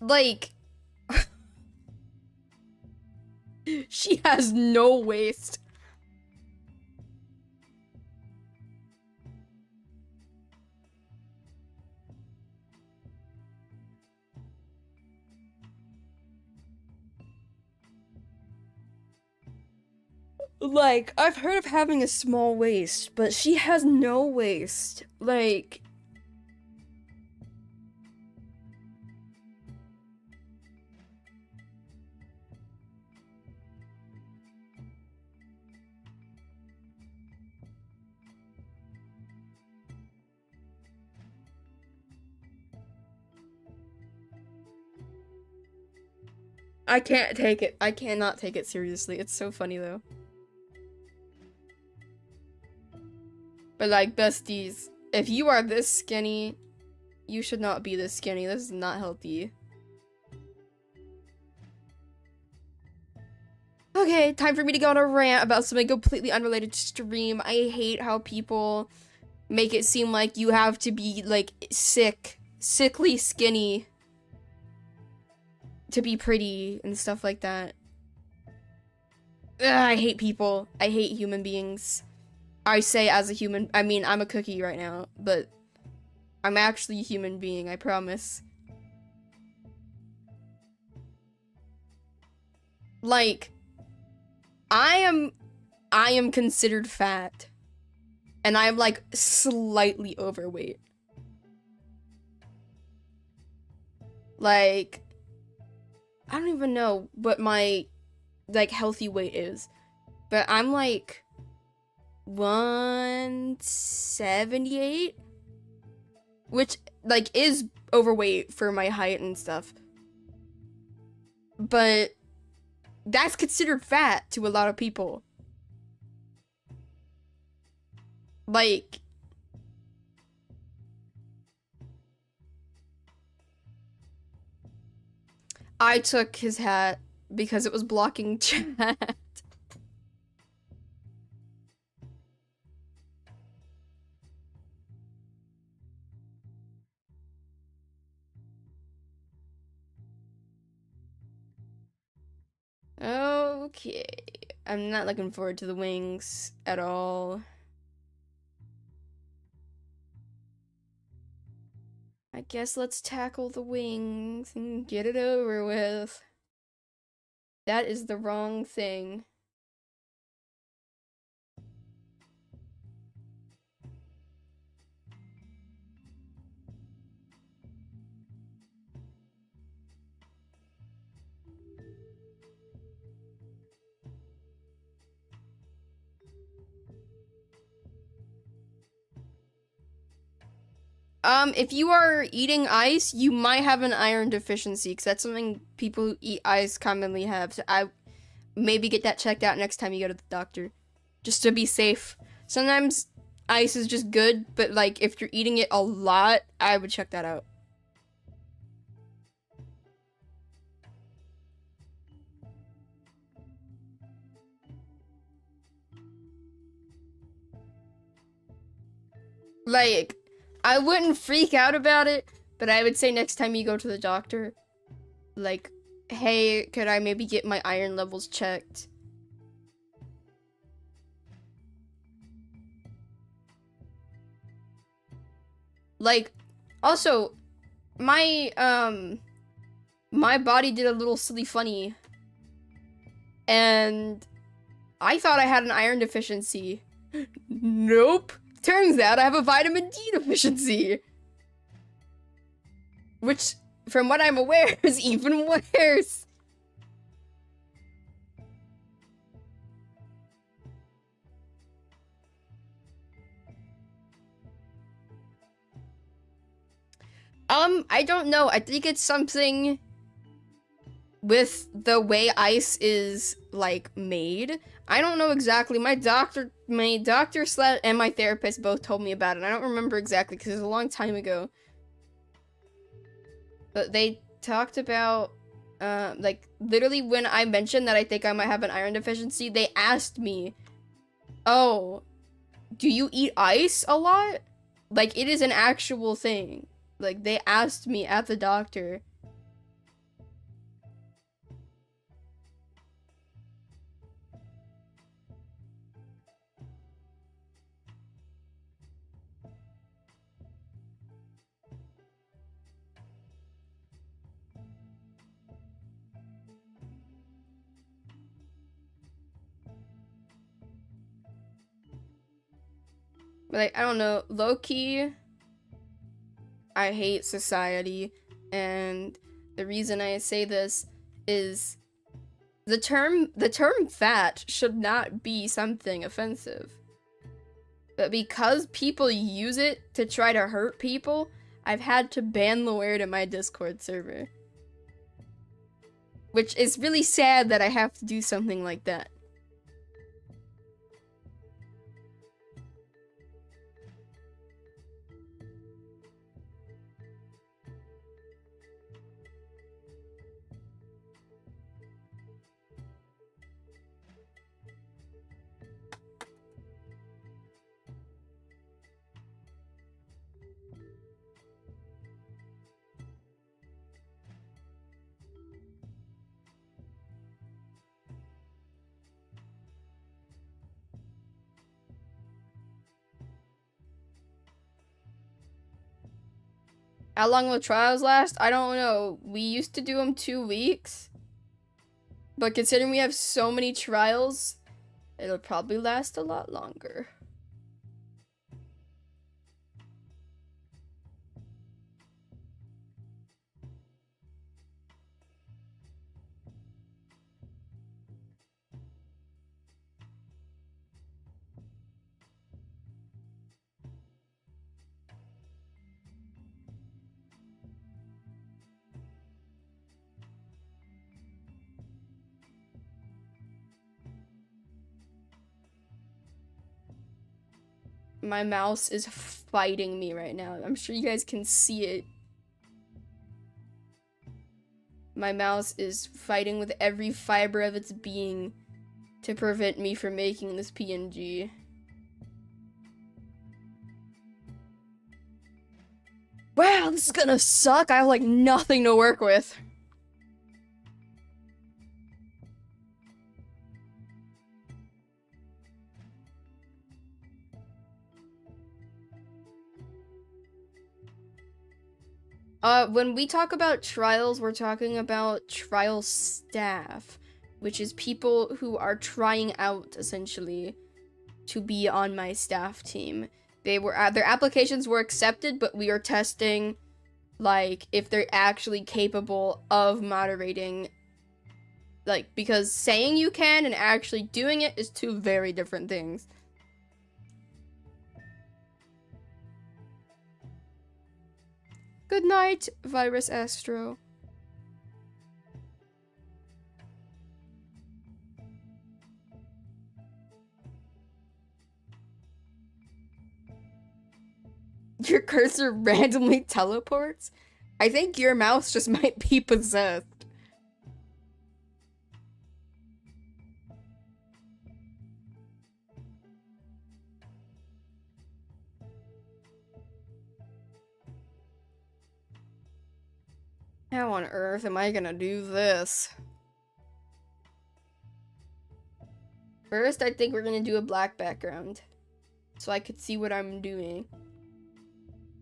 S1: Like, she has no waist. Like, I've heard of having a small waist, but she has no waist. Like, I can't take it. I cannot take it seriously. It's so funny though. But like, besties, if you are this skinny, you should not be this skinny. This is not healthy. Okay, time for me to go on a rant about something completely unrelated to stream. I hate how people make it seem like you have to be like sickly skinny to be pretty and stuff like that. Ugh, I hate people. I hate human beings. I say as a human, I mean, I'm a cookie right now, but I'm actually a human being, I promise. Like, I am considered fat. And I'm like slightly overweight. Like, I don't even know what my like healthy weight is. But I'm like 178, which like is overweight for my height and stuff. But that's considered fat to a lot of people. Like, I took his hat because it was blocking chat. Okay. I'm not looking forward to the wings at all. I guess let's tackle the wings and get it over with. That is the wrong thing. If you are eating ice, you might have an iron deficiency, because that's something people who eat ice commonly have. So I maybe get that checked out next time you go to the doctor, just to be safe. Sometimes ice is just good, but like if you're eating it a lot, I would check that out. Like, I wouldn't freak out about it, but I would say next time you go to the doctor, like, hey, could I maybe get my iron levels checked? Like, also, my my body did a little silly funny, and I thought I had an iron deficiency. Nope. Turns out I have a vitamin D deficiency. Which, from what I'm aware, is even worse. I don't know. I think it's something with the way ice is, like, made. I don't know exactly. My doctor and my therapist both told me about it. I don't remember exactly because it was a long time ago. But they talked about, like, literally when I mentioned that I think I might have an iron deficiency, they asked me, oh, do you eat ice a lot? Like, it is an actual thing. Like, they asked me at the doctor. Like, I don't know, low-key, I hate society, and the reason I say this is the term fat should not be something offensive. But because people use it to try to hurt people, I've had to ban the word in my Discord server. Which is really sad that I have to do something like that. How long will trials last? I don't know. We used to do them 2 weeks. But considering we have so many trials, it'll probably last a lot longer. My mouse is fighting me right now. I'm sure you guys can see it. My mouse is fighting with every fiber of its being to prevent me from making this PNG. Wow, this is gonna suck. I have like nothing to work with. When we talk about trials, we're talking about trial staff, which is people who are trying out, essentially, to be on my staff team. Their applications were accepted, but we are testing, like, if they're actually capable of moderating, like, because saying you can and actually doing it is 2 very different things. Good night, Virus Astro. Your cursor randomly teleports? I think your mouse just might be possessed. How on earth am I gonna do this? First, I think we're gonna do a black background, so I could see what I'm doing.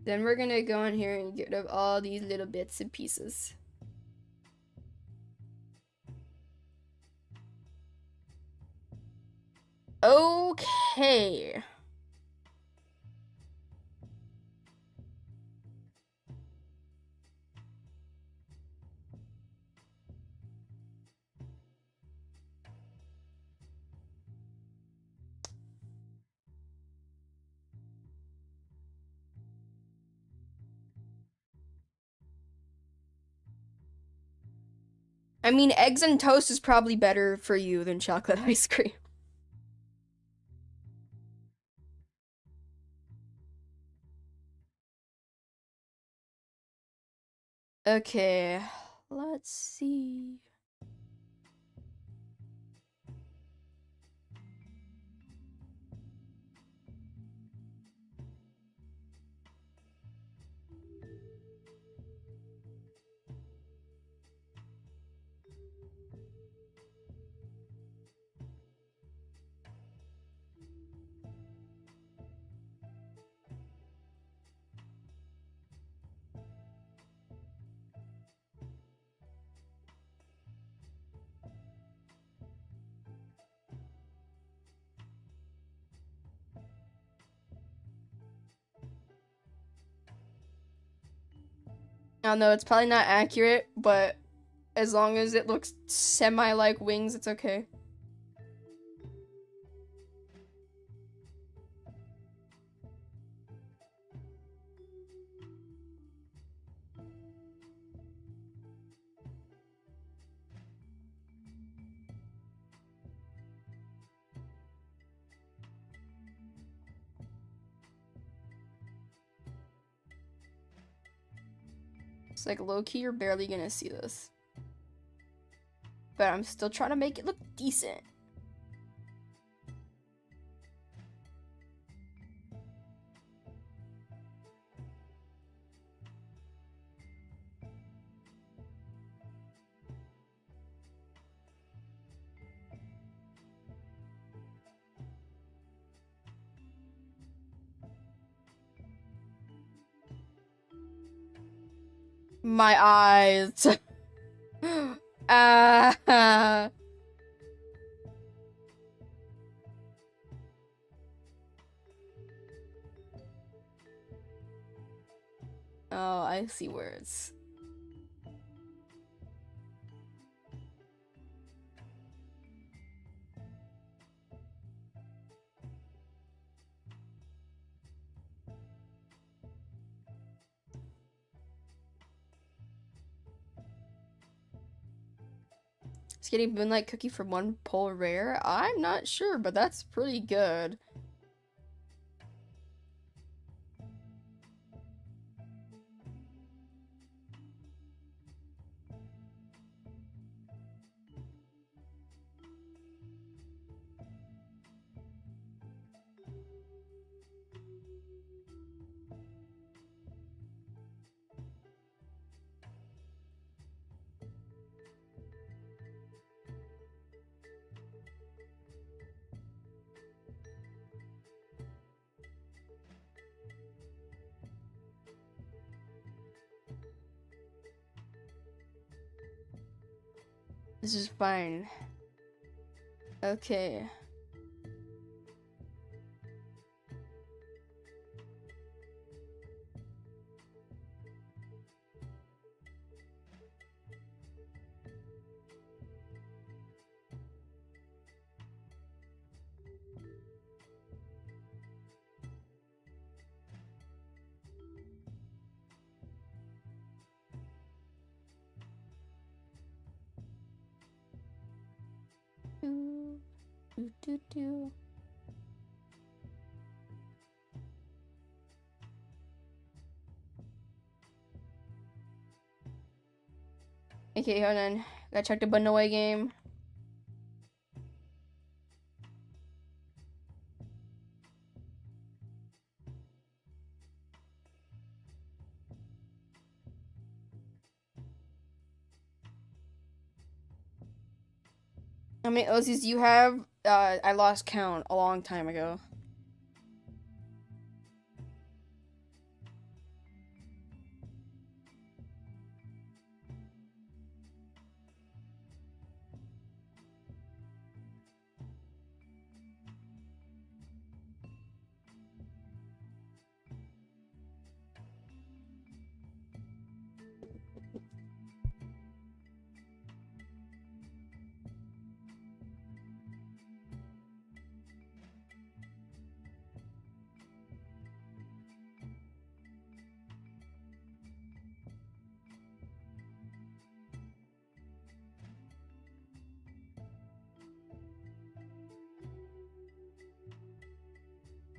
S1: Then we're gonna go in here and get rid of all these little bits and pieces. Okay. I mean, eggs and toast is probably better for you than chocolate ice cream. Okay, let's see. I don't know, it's probably not accurate, but as long as it looks semi like wings, it's okay. It's like low-key, you're barely gonna see this. But I'm still trying to make it look decent. My eyes. Ah. Oh, I see words. It's getting Moonlight Cookie for one pull rare? I'm not sure, but that's pretty good. This is fine. Okay. Do, do, do, do. Okay, hold on. Gotta check the button away game. How many Ozzy's do you have? I lost count a long time ago.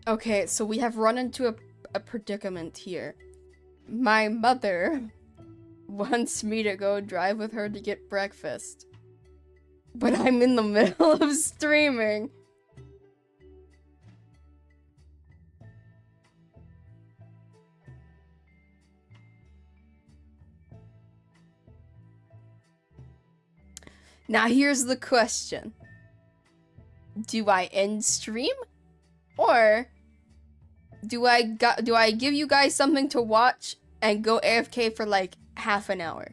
S1: Okay, so we have run into a predicament here. My mother wants me to go drive with her to get breakfast. But I'm in the middle of streaming. Now here's the question. Do I end stream? Or do I give you guys something to watch and go AFK for like half an hour?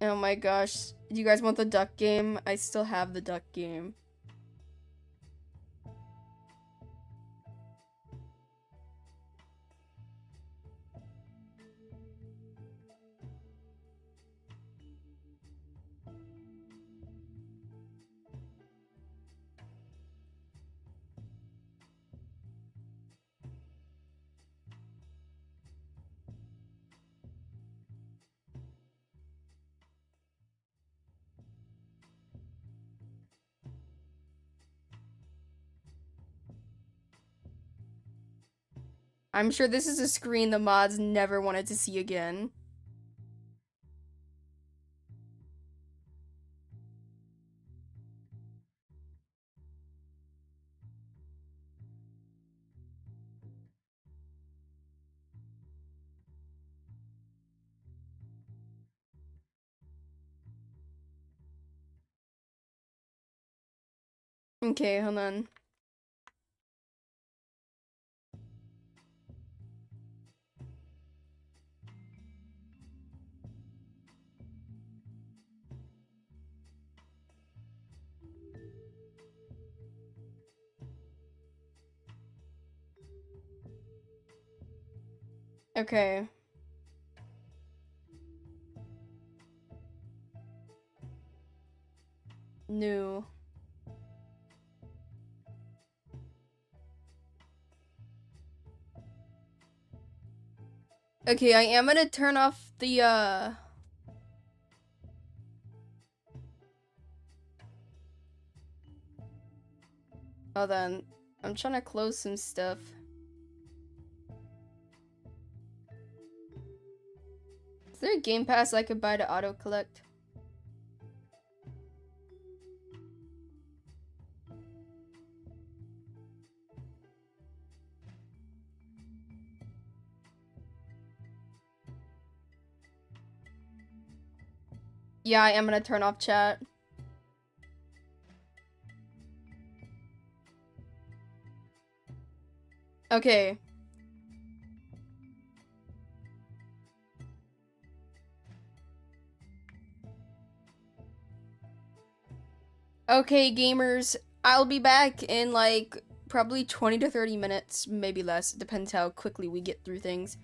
S1: Oh my gosh. Do you guys want the duck game? I still have the duck game. I'm sure this is a screen the mods never wanted to see again. Okay, hold on. Okay. New. Okay, I am gonna turn off the, hold on. I'm trying to close some stuff. Is there a Game Pass I could buy to auto-collect? Yeah, I am gonna turn off chat. Okay. Okay, gamers. I'll be back in like probably 20 to 30 minutes, maybe less. It depends how quickly we get through things.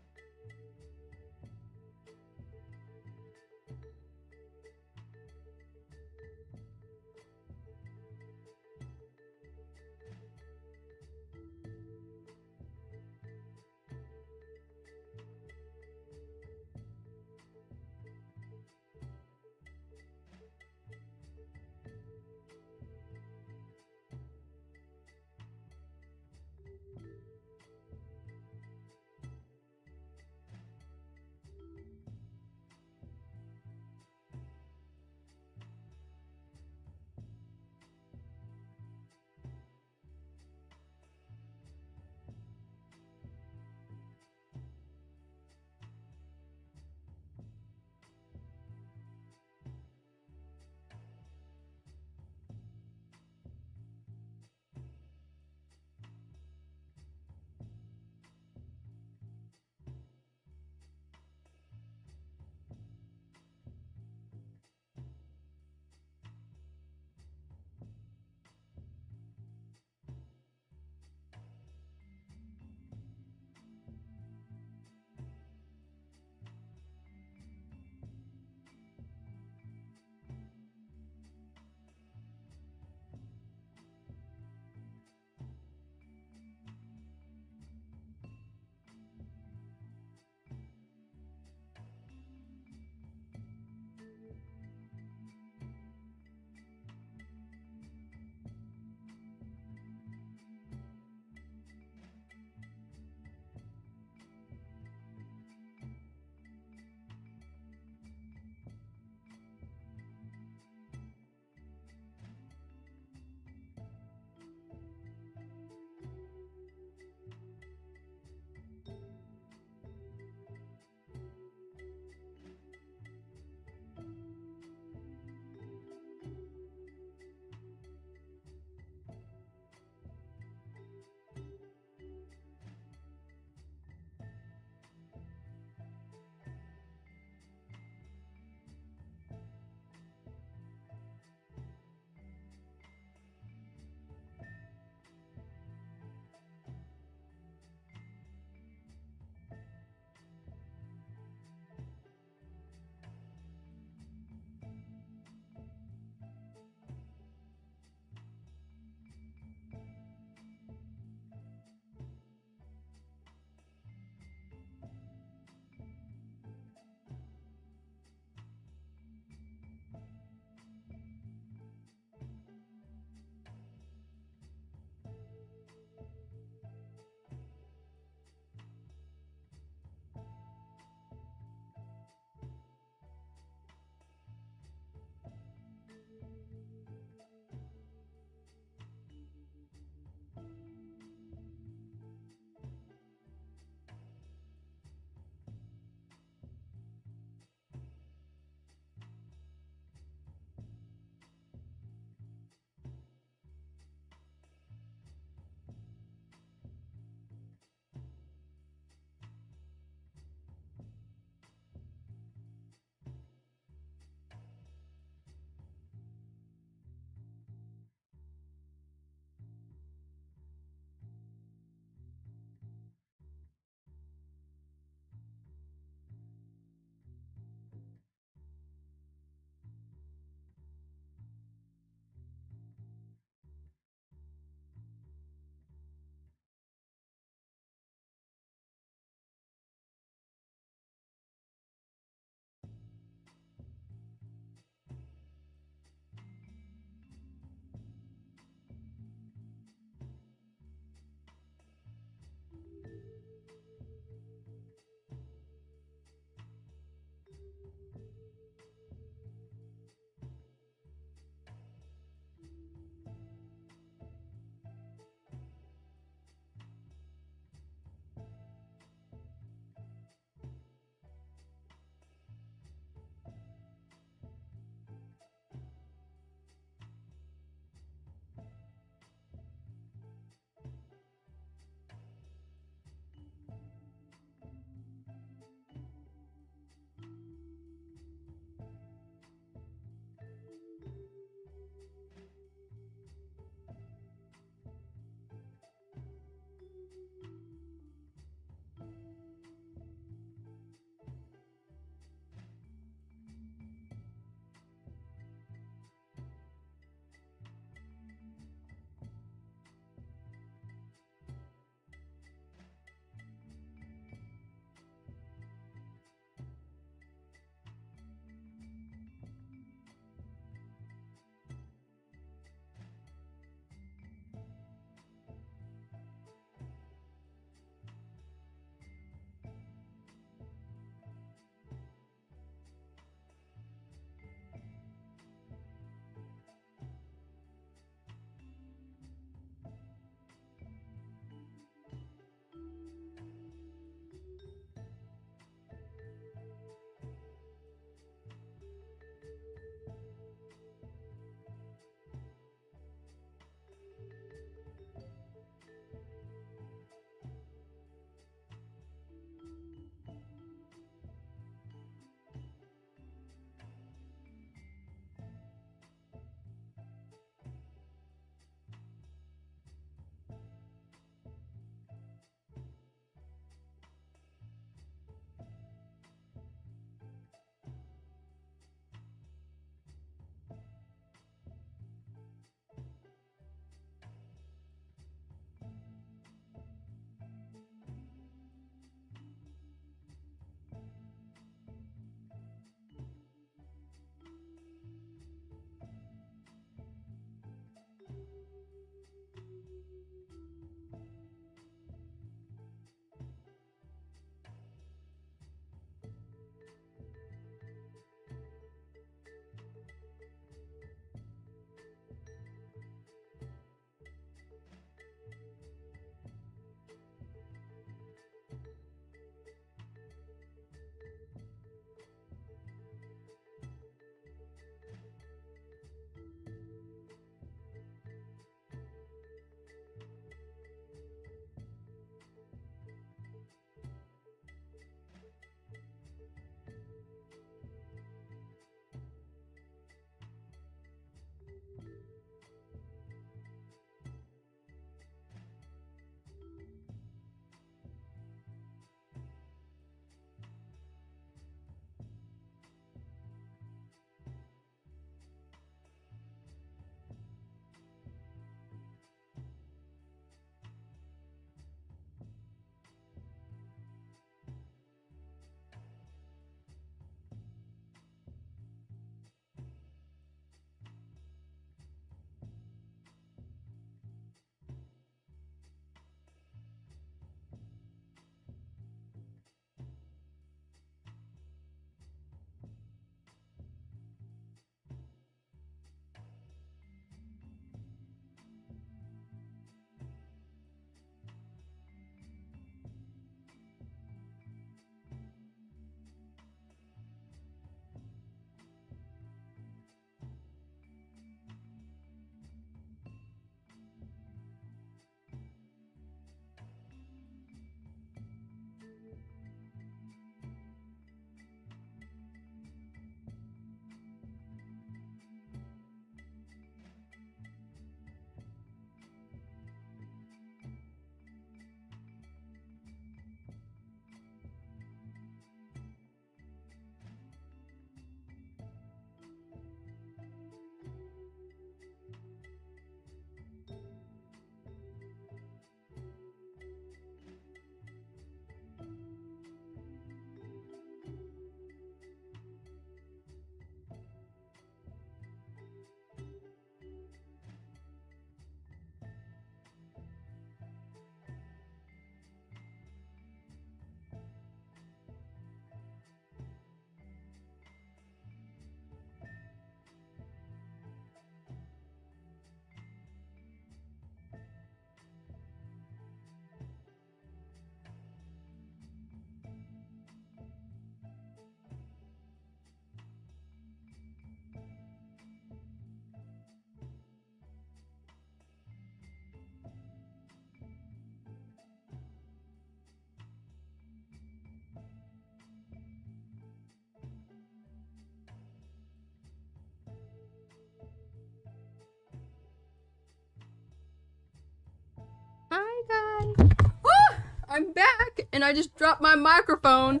S1: I'm back, and I just dropped my microphone.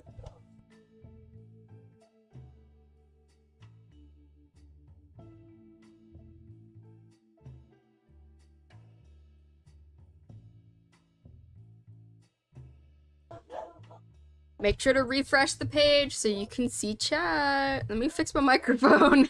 S1: Make sure to refresh the page so you can see chat. Let me fix my microphone.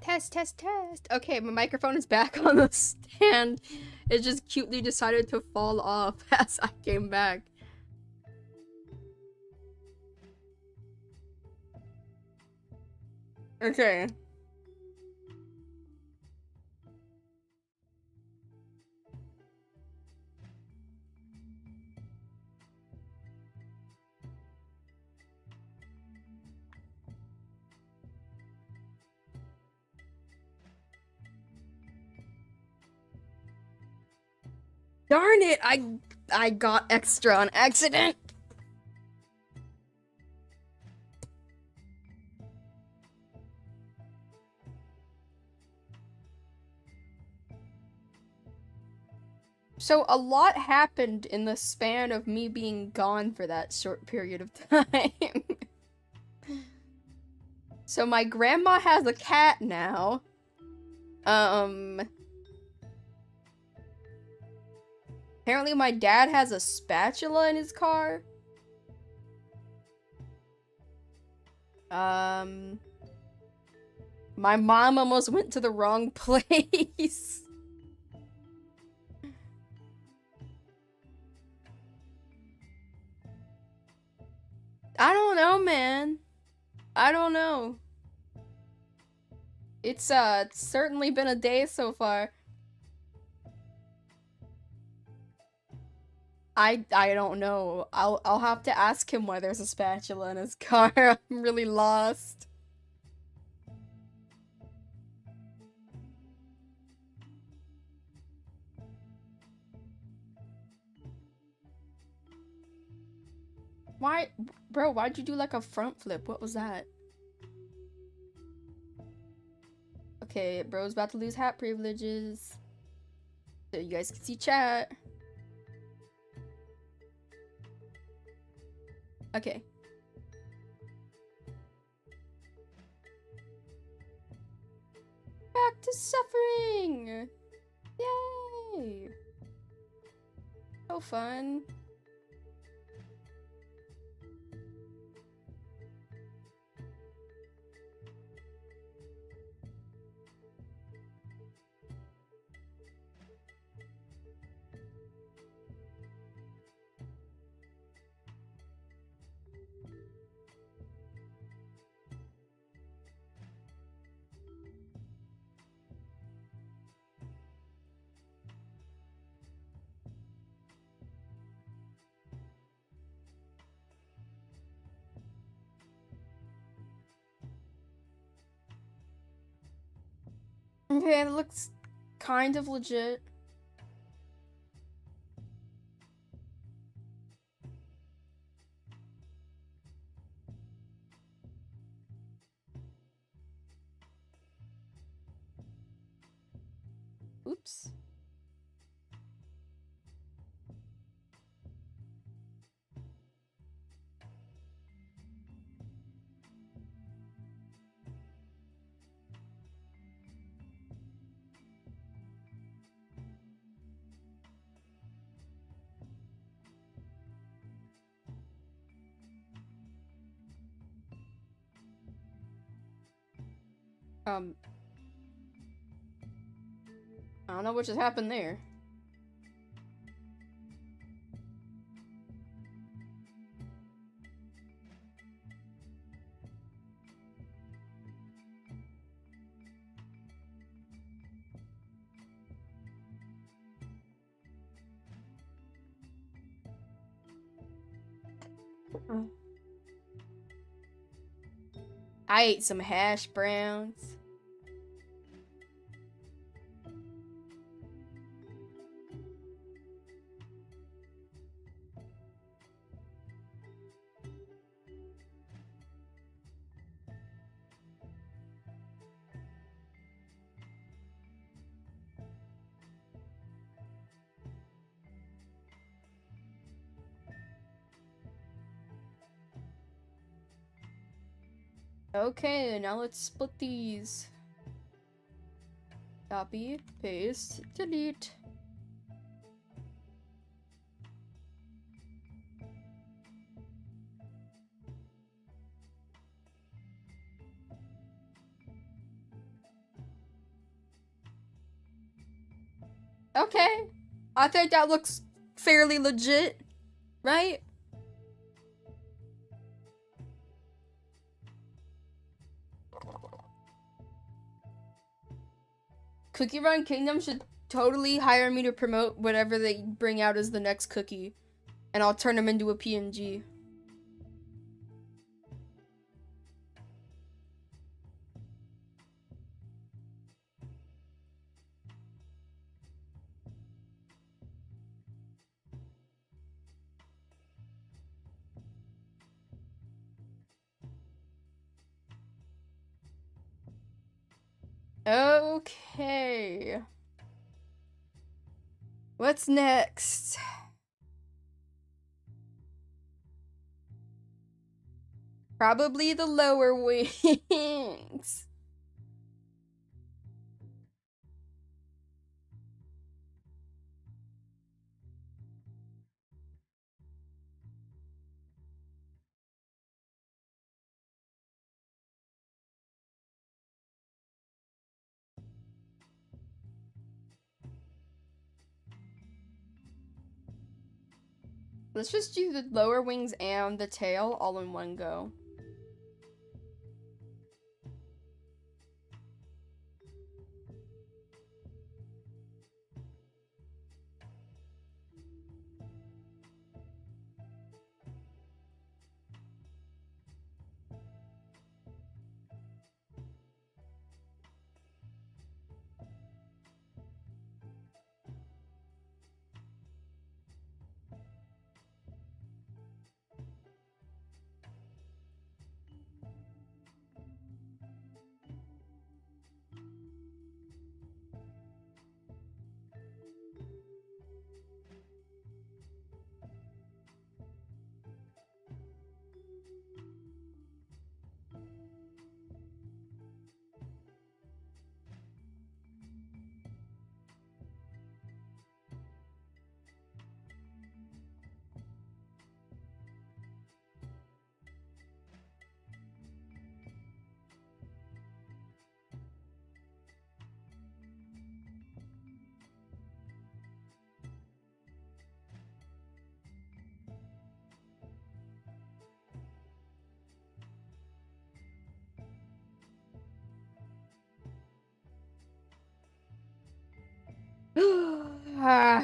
S1: Test, test, test. Okay, my microphone is back on the stand. It just cutely decided to fall off as I came back. Okay. Darn it, I got extra on accident. So a lot happened in the span of me being gone for that short period of time. So my grandma has a cat now. Apparently my dad has a spatula in his car. My mom almost went to the wrong place. I don't know, man. I don't know. It's certainly been a day so far. I don't know. I'll have to ask him why there's a spatula in his car. I'm really lost. Why, bro, why'd you do like a front flip? What was that? Okay, bro's about to lose hat privileges. So you guys can see chat. Okay. Back to suffering! Yay! So fun. Okay, it looks kind of legit. Oops. I don't know what just happened there. I ate some hash browns. Okay, now let's split these. Copy, paste, delete. Okay, I think that looks fairly legit, right? Cookie Run Kingdom should totally hire me to promote whatever they bring out as the next cookie. And I'll turn them into a PNG. Okay. What's next? Probably the lower wings. Let's just do the lower wings and the tail all in one go.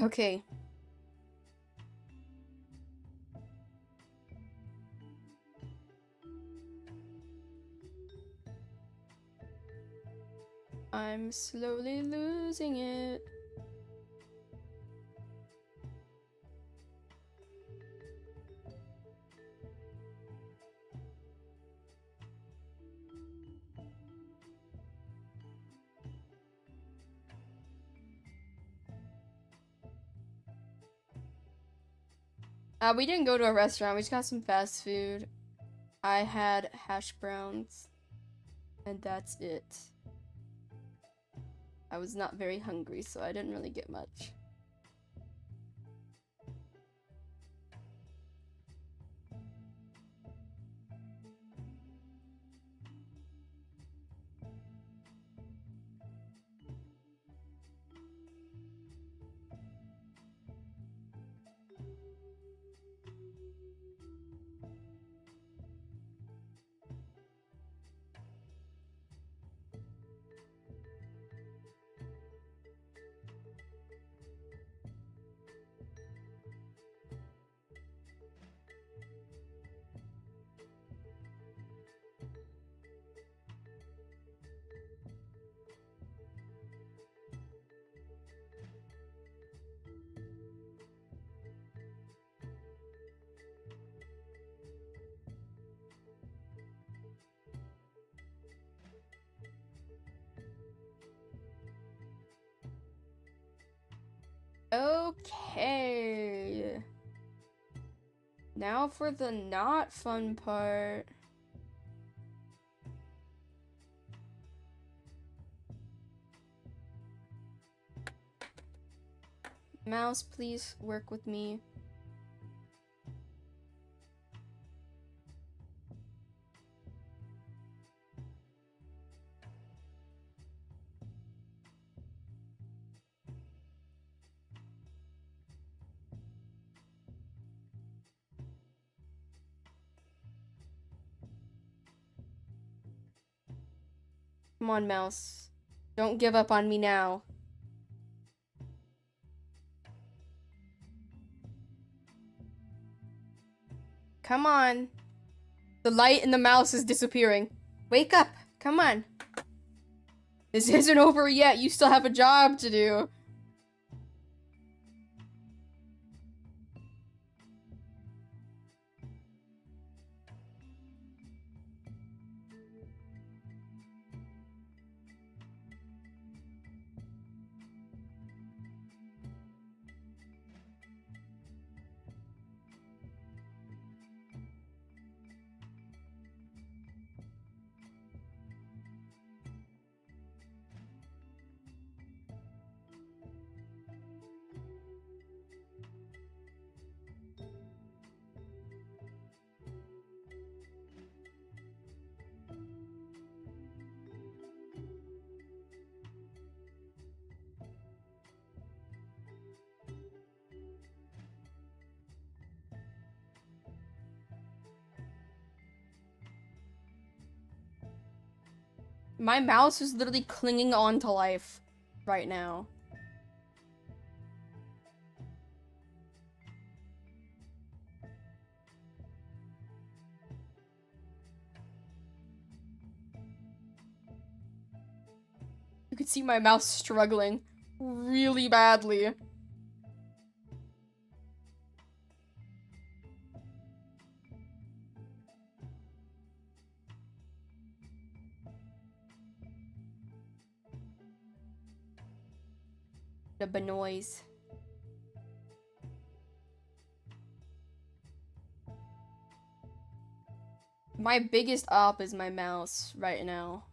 S1: Okay. I'm slowly losing it. We didn't go to a restaurant. We just got some fast food. I had hash browns. And that's it. I was not very hungry, so I didn't really get much. Okay. Now for the not fun part. Mouse, please work with me. Come on, mouse. Don't give up on me now. Come on. The light in the mouse is disappearing. Wake up. Come on. This isn't over yet. You still have a job to do. My mouse is literally clinging on to life right now. You can see my mouse struggling really badly. The Benoist. My biggest op is my mouse right now.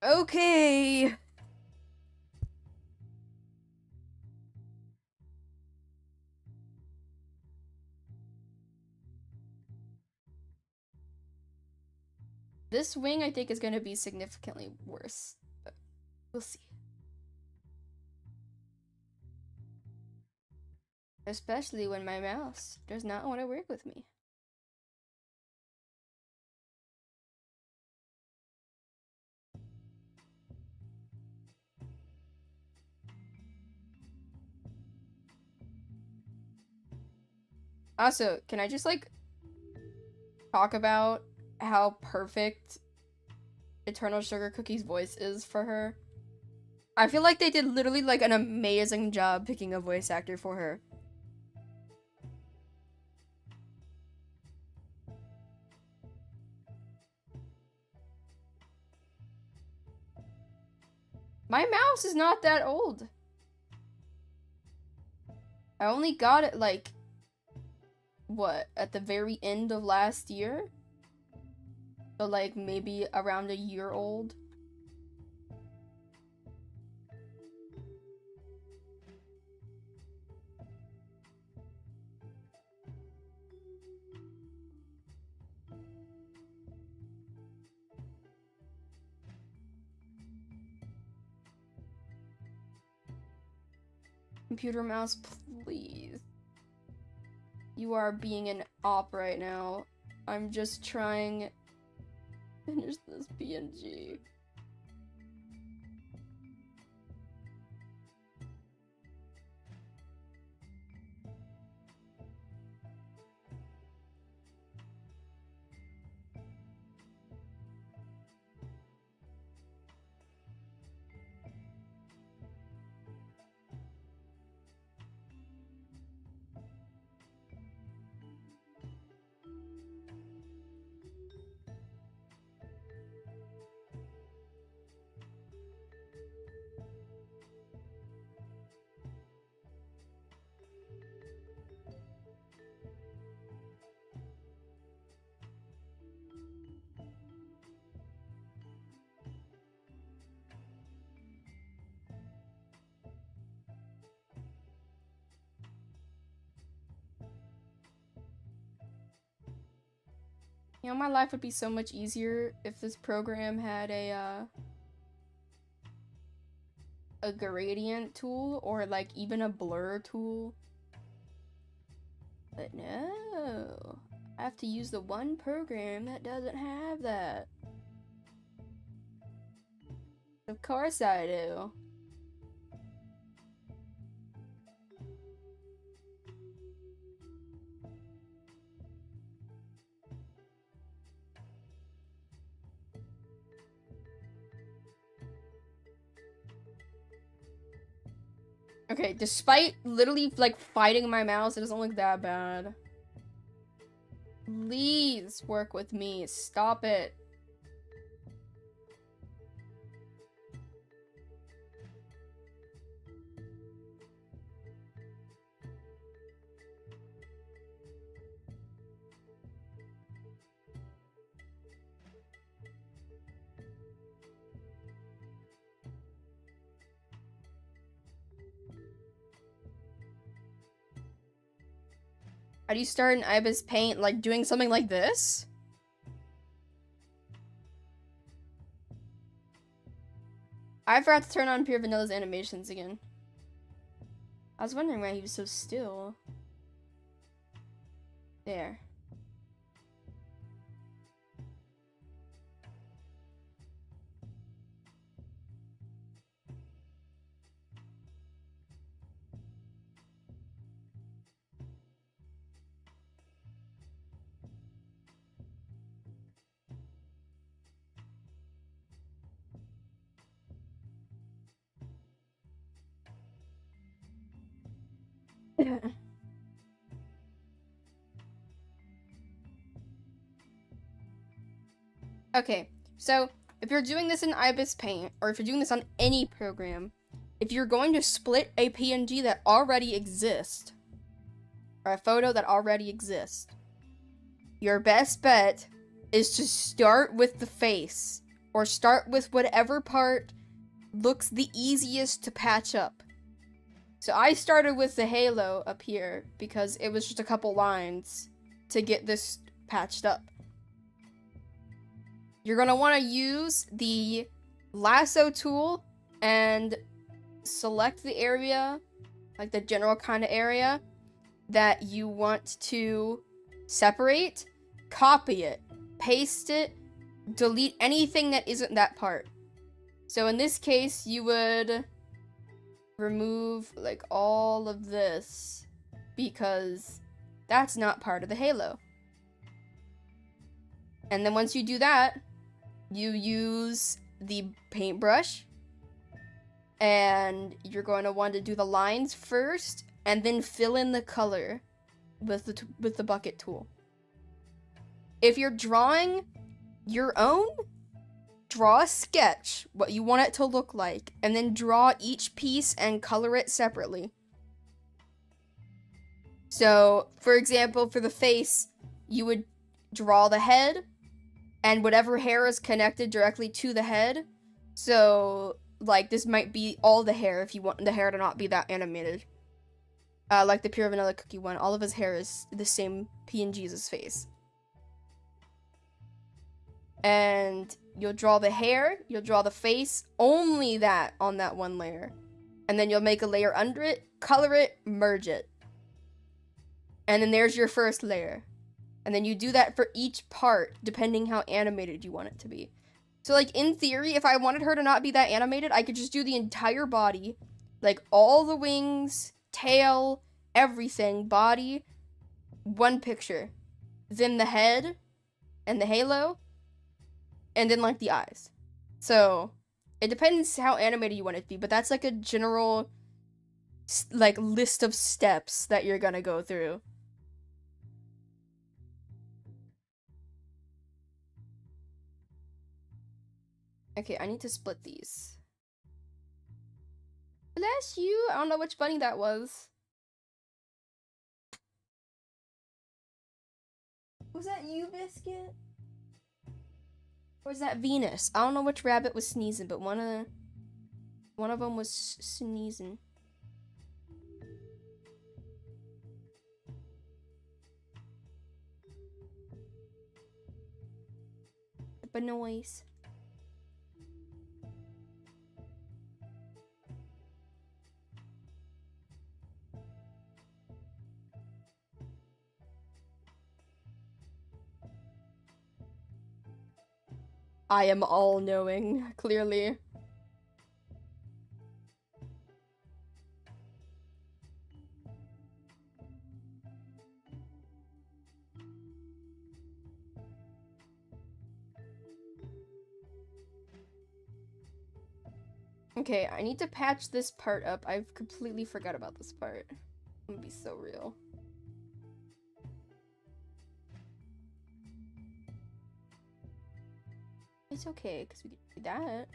S1: Okay. This wing, I think, is going to be significantly worse, but we'll see. Especially when my mouse does not want to work with me. Also, can I just, like, talk about how perfect Eternal Sugar Cookie's voice is for her? I feel like they did literally, like, an amazing job picking a voice actor for her. My mouse is not that old. I only got it, like, what, at the very end of last year? So, like, maybe around a year old. Computer mouse, please. You are being an op right now. I'm just trying to finish this PNG. You know, my life would be so much easier if this program had a gradient tool or like even a blur tool. But no, I have to use the one program that doesn't have that. Of course I do. Okay, despite literally like fighting my mouse, it doesn't look that bad. Please work with me. Stop it. How do you start an Ibis Paint, like, doing something like this? I forgot to turn on Pure Vanilla's animations again. I was wondering why he was so still. There. Okay, so if you're doing this in Ibis Paint, or if you're doing this on any program, if you're going to split a PNG that already exists, or a photo that already exists, your best bet is to start with the face, or start with whatever part looks the easiest to patch up. So I started with the halo up here because it was just a couple lines to get this patched up. You're gonna want to use the lasso tool and select the area, like the general kind of area that you want to separate, copy it, paste it, delete anything that isn't that part. So in this case, you would remove like all of this because that's not part of the halo. And then once you do that, you use the paintbrush and you're going to want to do the lines first and then fill in the color with the bucket tool. If you're drawing your own, draw a sketch, what you want it to look like, and then draw each piece and color it separately. So, for example, for the face, you would draw the head and whatever hair is connected directly to the head. So, like, this might be all the hair if you want the hair to not be that animated. Like the Pure Vanilla Cookie one, all of his hair is the same PNG as his face. And you'll draw the hair, you'll draw the face, only that on that one layer. And then you'll make a layer under it, color it, merge it. And then there's your first layer. And then you do that for each part, depending how animated you want it to be. So, like, in theory, if I wanted her to not be that animated, I could just do the entire body, like, all the wings, tail, everything, body, one picture. Then the head, and the halo, and then, like, the eyes. So, it depends how animated you want it to be, but that's, like, a general, like, list of steps that you're gonna go through. Okay, I need to split these. Bless you! I don't know which bunny that was. Was that you, Biscuit? Or was that Venus? I don't know which rabbit was sneezing, but one of them was sneezing. a noise. I am all-knowing, clearly. Okay, I need to patch this part up. I've completely forgot about this part. I'm gonna be so real. It's okay, because we can do that.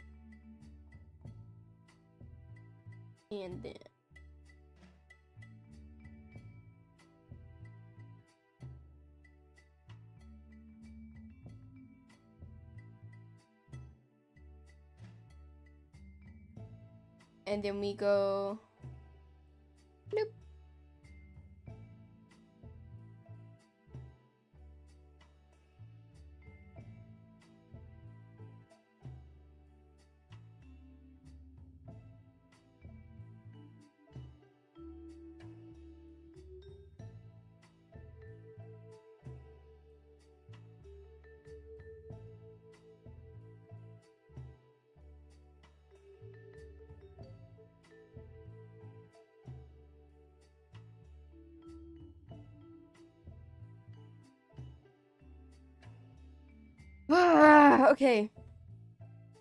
S1: And then... and then we go... Bloop. Okay.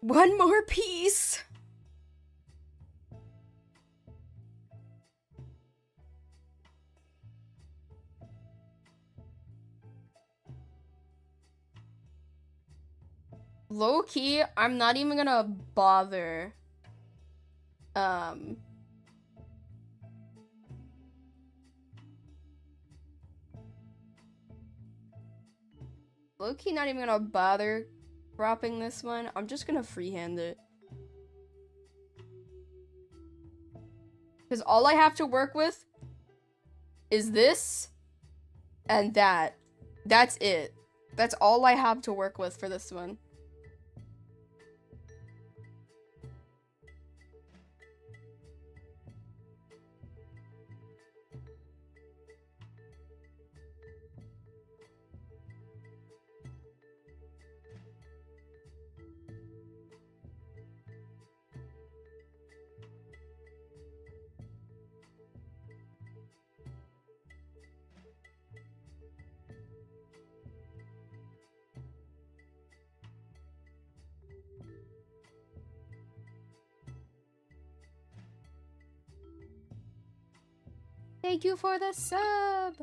S1: One more piece. Low key, I'm not even gonna bother. Low key, not even gonna bother dropping this one. I'm just gonna freehand it. Because all I have to work with is this and that. That's it. That's all I have to work with for this one. Thank you for the sub!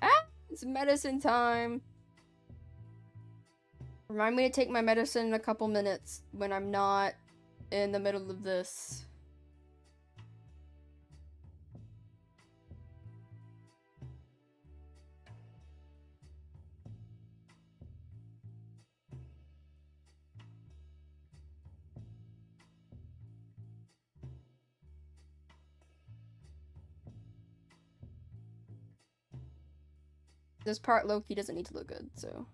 S1: Ah! It's medicine time! Remind me to take my medicine in a couple minutes when I'm not in the middle of this. This part low-key doesn't need to look good, so...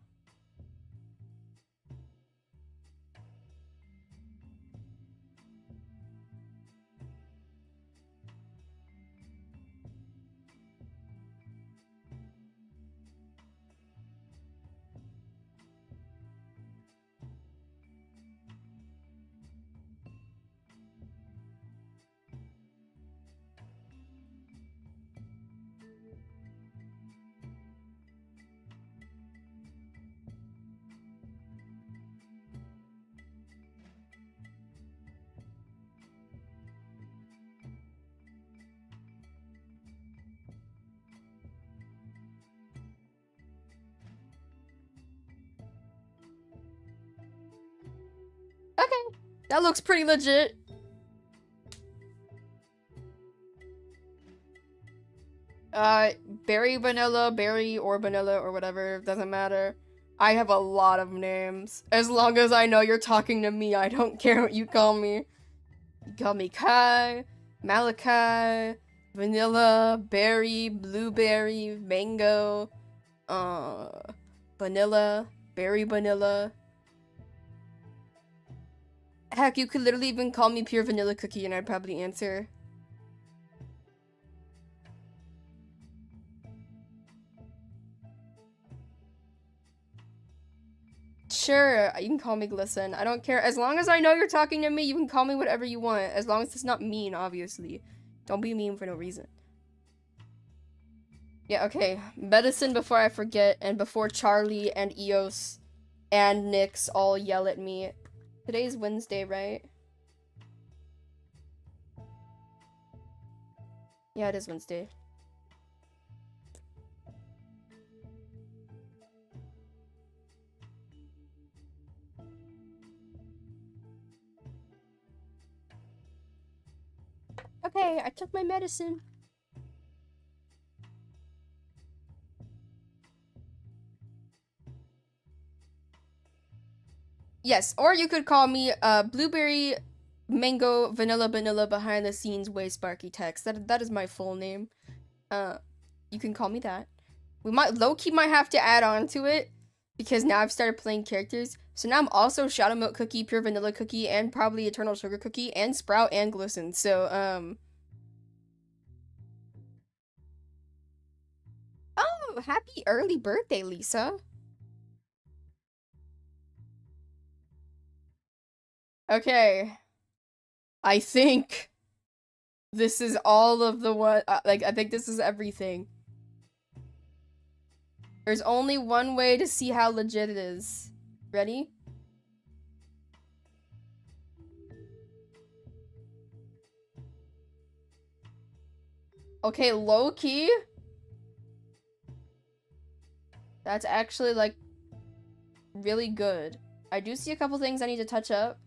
S1: Okay, that looks pretty legit. Berry vanilla, berry or vanilla or whatever, doesn't matter. I have a lot of names. As long as I know you're talking to me, I don't care what you call me. You call me Kai, Malachi, vanilla, berry, blueberry, mango, vanilla, berry vanilla. Heck, you could literally even call me Pure Vanilla Cookie and I'd probably answer. Sure, you can call me Glisten. I don't care. As long as I know you're talking to me, you can call me whatever you want. As long as it's not mean, obviously. Don't be mean for no reason. Yeah, okay. Medicine before I forget, and before Charlie and Eos and Nyx all yell at me. Today's Wednesday, right? Yeah, it is Wednesday. Okay, I took my medicine. Yes, or you could call me Blueberry Mango Vanilla behind the scenes way Sparky Text. That is my full name. You can call me that. We might low-key might have to add on to it because now I've started playing characters. So now I'm also Shadow Milk Cookie, Pure Vanilla Cookie, and probably Eternal Sugar Cookie, and Sprout and Glisten. So oh, happy early birthday, Lisa. Okay. I think this is all of the one, like, I think this is everything. There's only one way to see how legit it is. Ready? Okay, low key. That's actually, like, really good. I do see a couple things I need to touch up.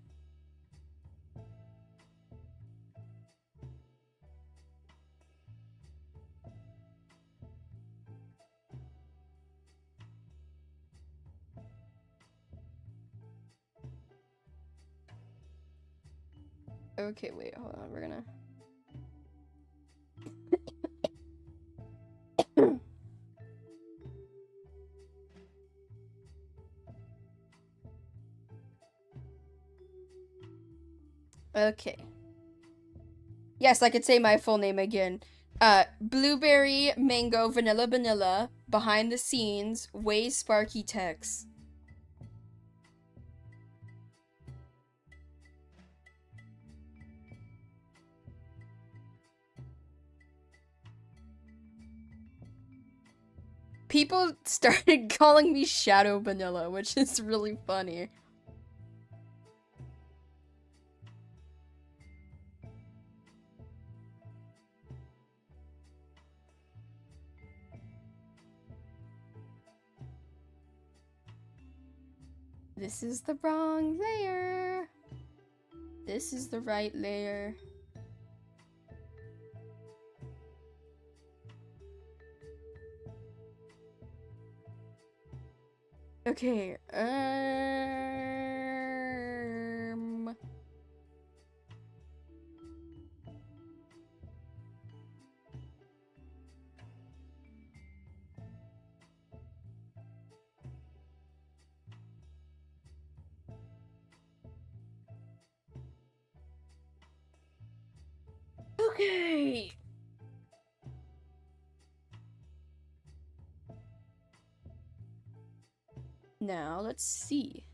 S1: Okay, wait, hold on, we're gonna... Okay. Yes, I could say my full name again. Blueberry Mango Vanilla behind the scenes way Sparky Tex. People started calling me Shadow Vanilla, which is really funny. This is the wrong layer. This is the right layer. Okay, okay. Now, let's see.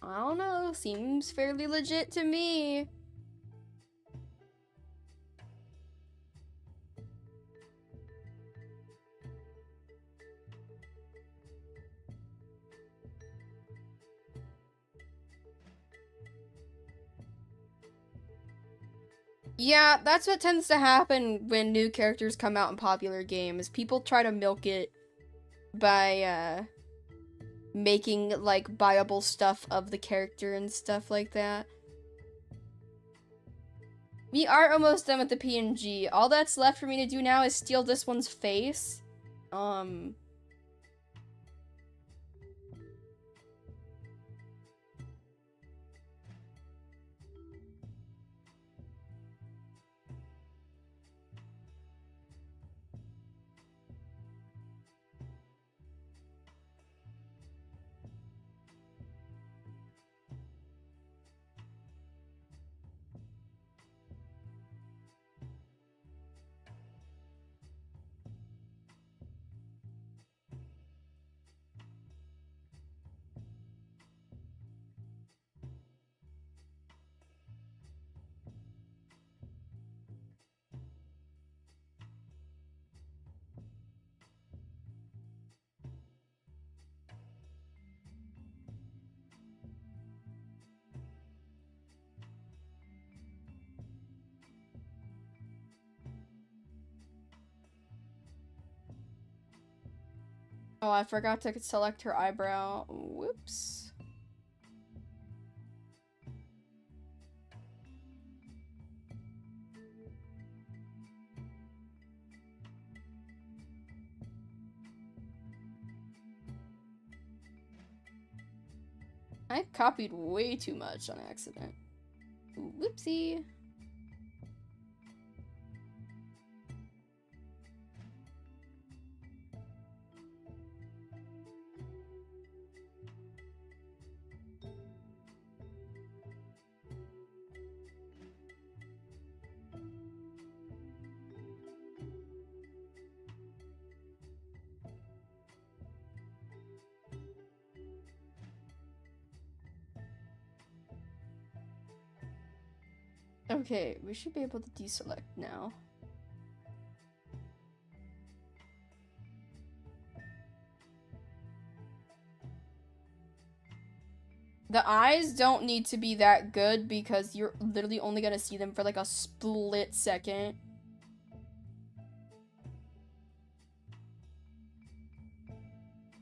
S1: I don't know, seems fairly legit to me. Yeah, that's what tends to happen when new characters come out in popular games. People try to milk it by, making, like, buyable stuff of the character and stuff like that. We are almost done with the PNG. All that's left for me to do now is steal this one's face. Oh, I forgot to select her eyebrow. Whoops. I copied way too much on accident. Whoopsie. Okay, we should be able to deselect now. The eyes don't need to be that good because you're literally only gonna see them for like a split second.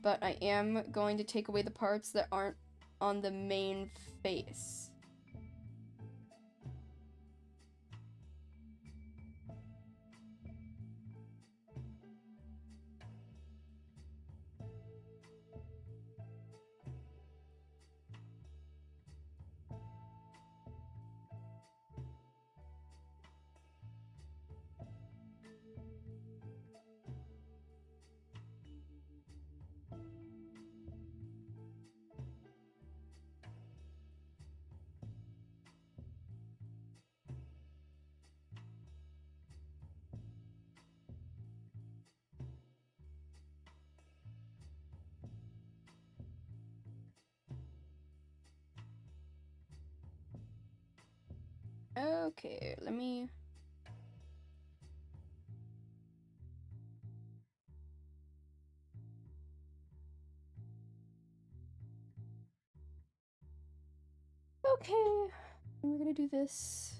S1: But I am going to take away the parts that aren't on the main face. Okay, let me... Okay, we're gonna do this.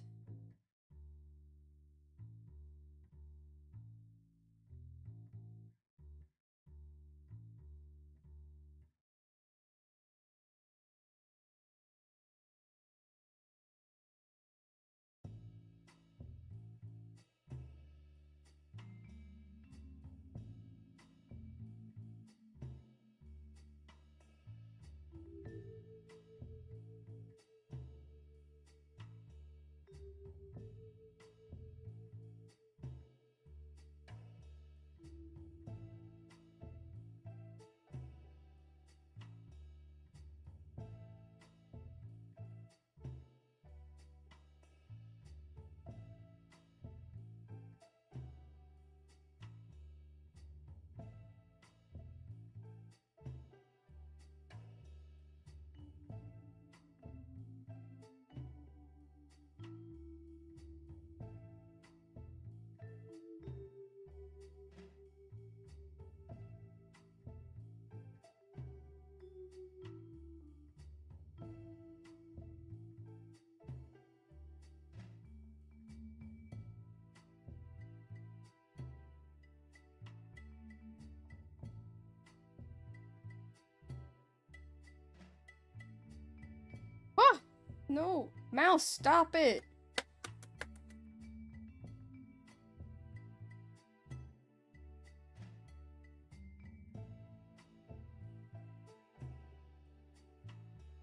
S1: Ah! No! Mouse, stop it!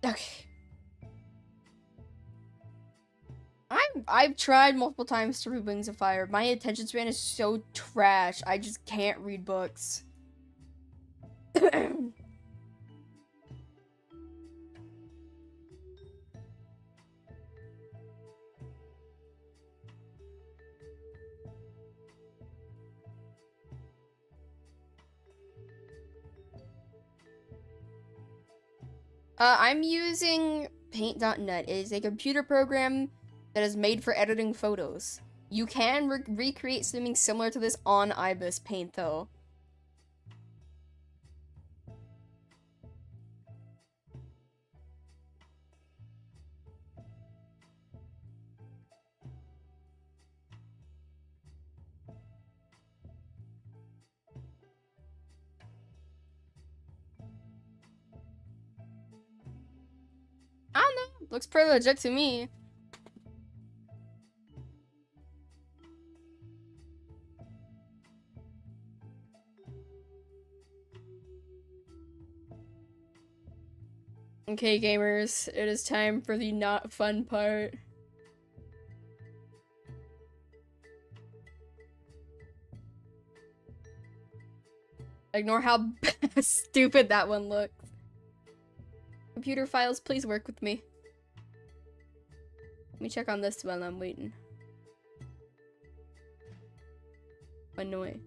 S1: Okay. I've tried multiple times to read Wings of Fire. My attention span is so trash. I just can't read books. I'm using Paint.net. It is a computer program that is made for editing photos. You can recreate something similar to this on Ibis Paint, though. Looks pretty legit to me. Okay, gamers, it is time for the not fun part. Ignore how stupid that one looks. Computer files, please work with me. Let me check on this while I'm waiting. Annoying.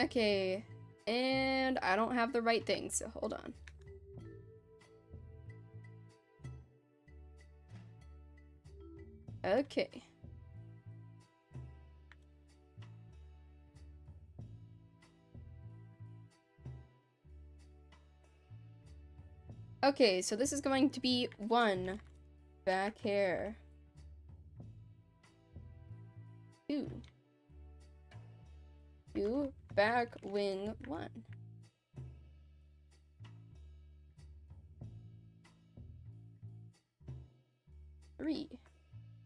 S1: Okay, and I don't have the right thing, so hold on. Okay. Okay, so this is going to be 1 back hair. 2 back wing 1. 3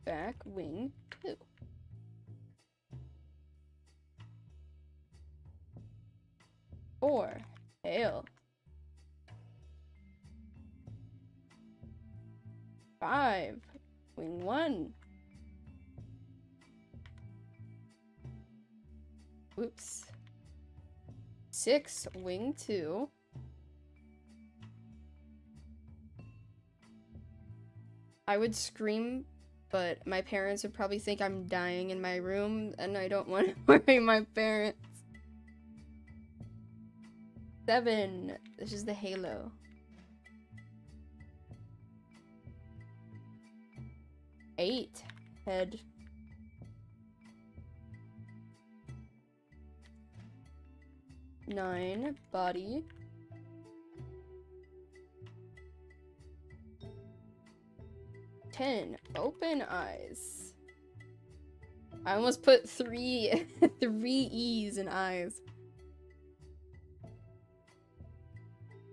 S1: back wing 2. 4 tail. 5 wing 1. Whoops. 6 wing 2. I would scream, but my parents would probably think I'm dying in my room, and I don't want to worry my parents. 7. This is the halo. 8 head. 9 body. 10 open eyes. I almost put 3 E's in eyes.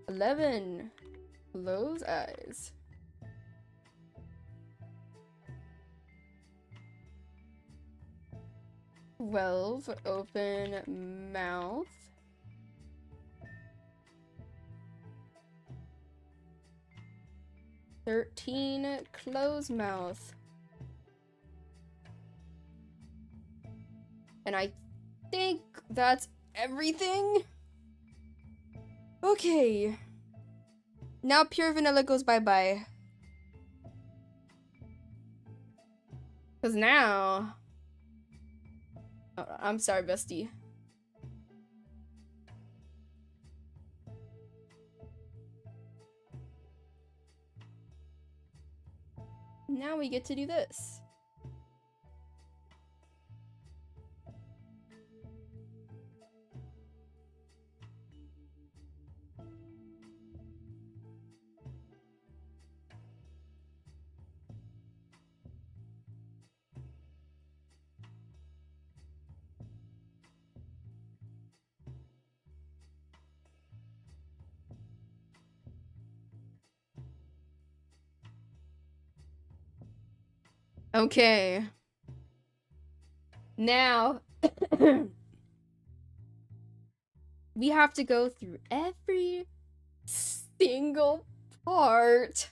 S1: 11 close eyes. 12 open mouth. 13 close mouth. And I think that's everything. Okay. Now pure vanilla goes bye-bye. Because now... Oh, I'm sorry, bestie. Now we get to do this. Okay. Now, we have to go through every single part.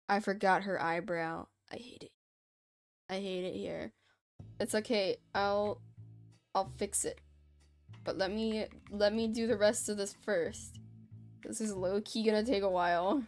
S1: I forgot her eyebrow. I hate it. I hate it here. It's okay. I'll fix it. But let me do the rest of this first. This is low-key gonna take a while.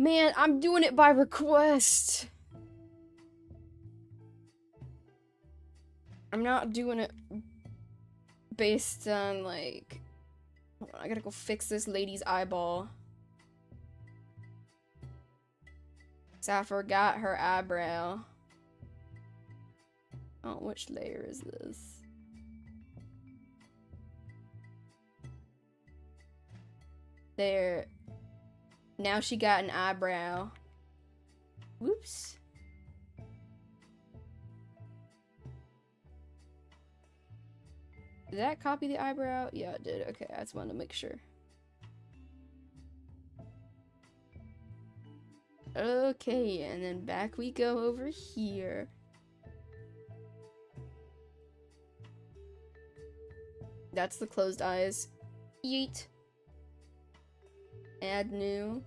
S1: Man, I'm doing it by request. I'm not doing it based on, like... Hold on, I gotta go fix this lady's eyeball. So I forgot her eyebrow. Oh, which layer is this? There. Now she got an eyebrow. Whoops. Did that copy the eyebrow? Yeah, it did. Okay, I just wanted to make sure. Okay, and then back we go over here. That's the closed eyes. Yeet. Add new.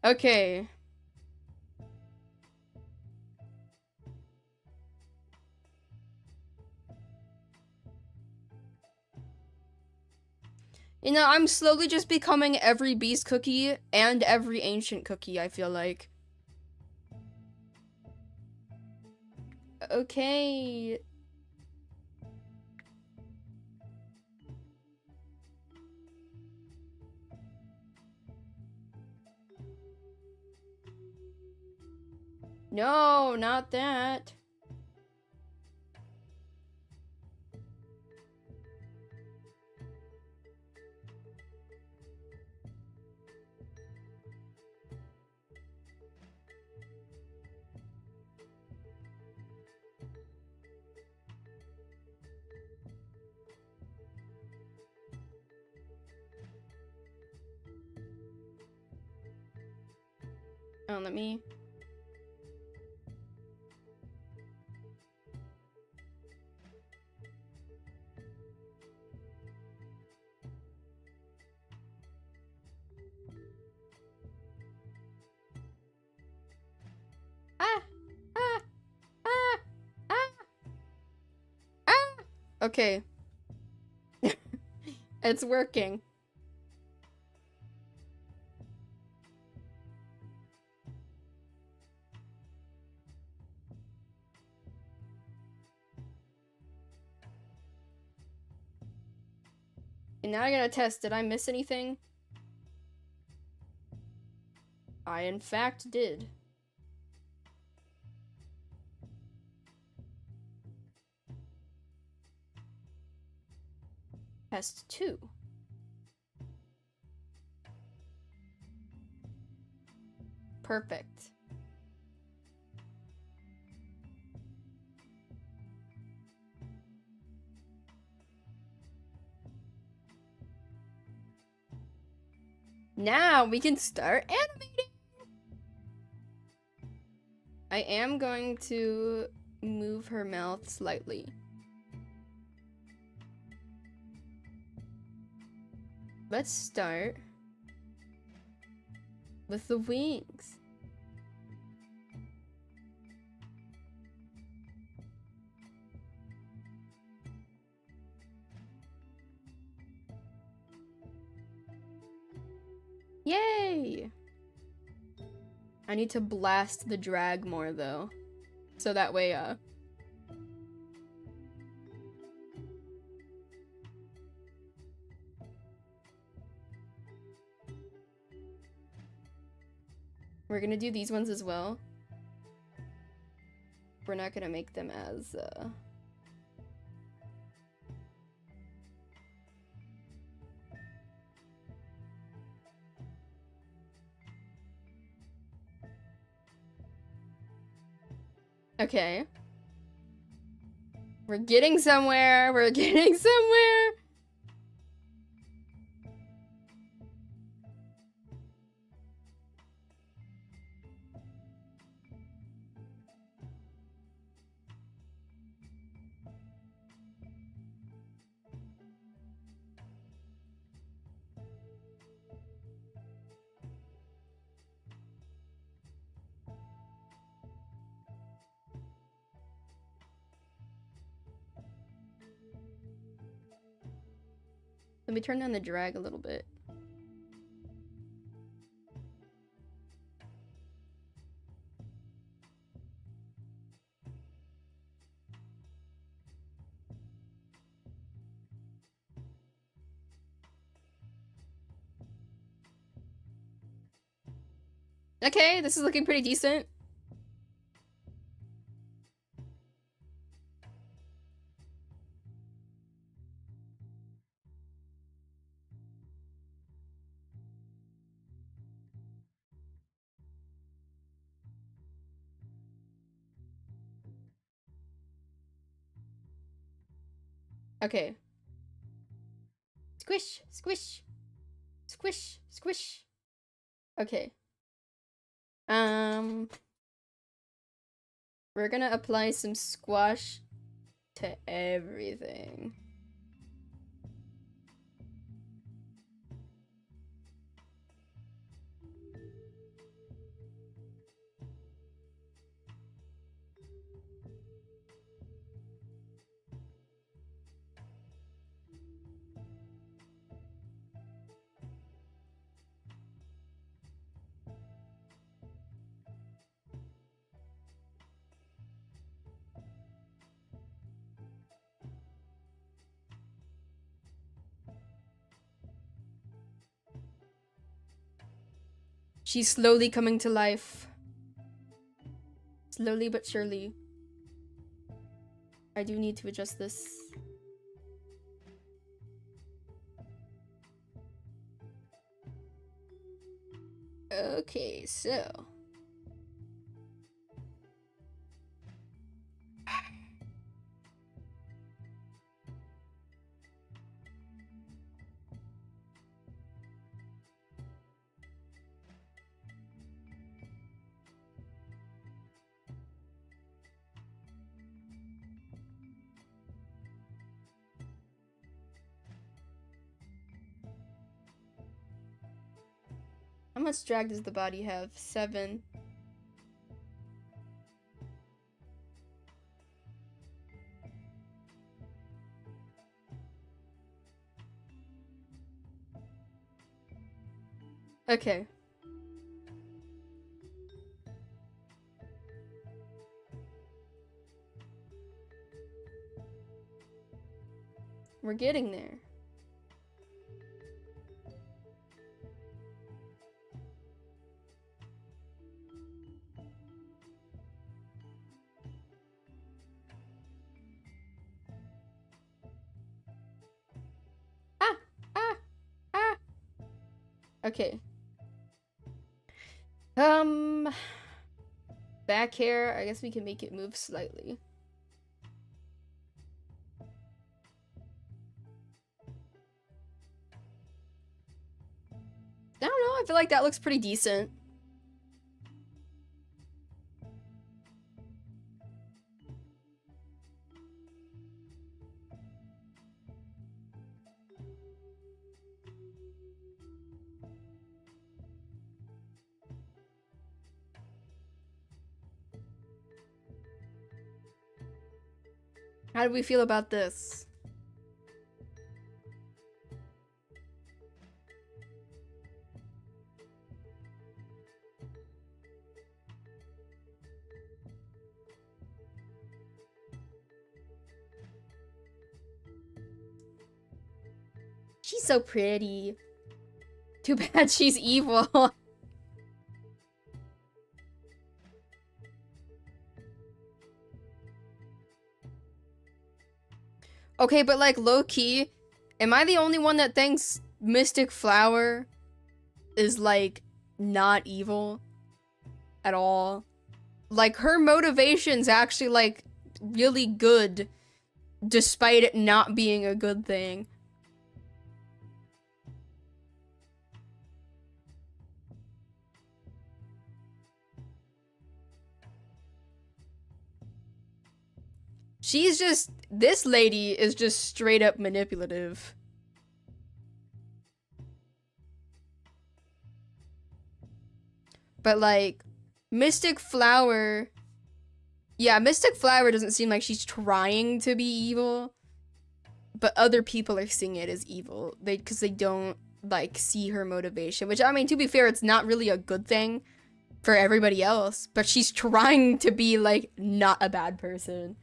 S1: Okay. You know, I'm slowly just becoming every beast cookie and every ancient cookie, I feel like. Okay. No, not that. Oh, let me... Ah! Ah! Ah! Ah! Ah! Okay. It's working. And now I gotta test, did I miss anything? I in fact did. Test 2. Perfect. Now we can start animating! I am going to move her mouth slightly. Let's start with the wings. Yay! I need to blast the drag more though. So that way, we're gonna do these ones as well. We're not gonna make them as, Okay. We're getting somewhere. We're getting somewhere. Let me turn down the drag a little bit. Okay, this is looking pretty decent. Okay. Squish, squish, squish, squish. Okay. We're gonna apply some squash to everything. She's slowly coming to life. Slowly but surely. I do need to adjust this. Okay, so. How much drag does the body have? 7. Okay. We're getting there. Okay. Back hair, I guess we can make it move slightly. I don't know, I feel like that looks pretty decent. How do we feel about this? She's so pretty. Too bad she's evil. Okay, but like low-key, am I the only one that thinks Mystic Flower is like not evil at all? Like her motivation's actually like really good despite it not being a good thing. She's just, this lady is just straight up manipulative. But like, Mystic Flower, yeah, Mystic Flower doesn't seem like she's trying to be evil. but other people are seeing it as evil. Because they don't like see her motivation, which I mean, to be fair, it's not really a good thing for everybody else, but she's trying to be like not a bad person.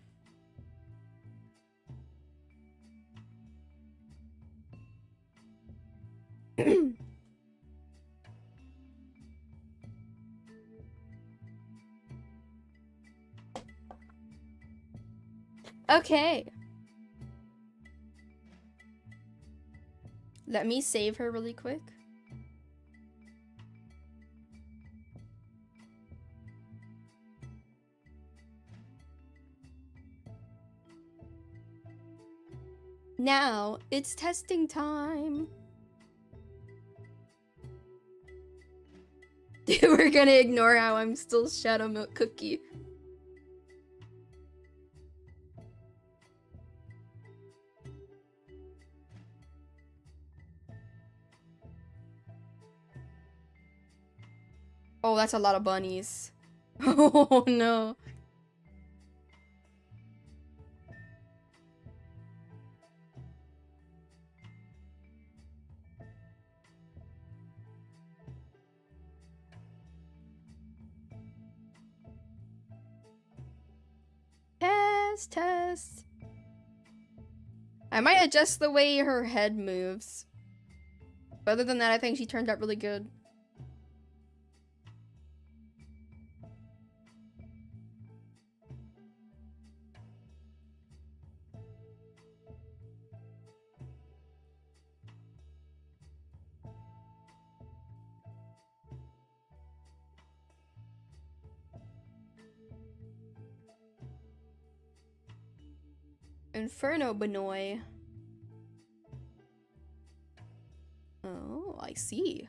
S1: Okay. Let me save her really quick. Now, it's testing time. We're gonna ignore how I'm still Shadow Milk Cookie. Oh, that's a lot of bunnies. Oh no. Test. I might adjust the way her head moves. But other than that, I think she turned out really good. Inferno Benoy. Oh, I see.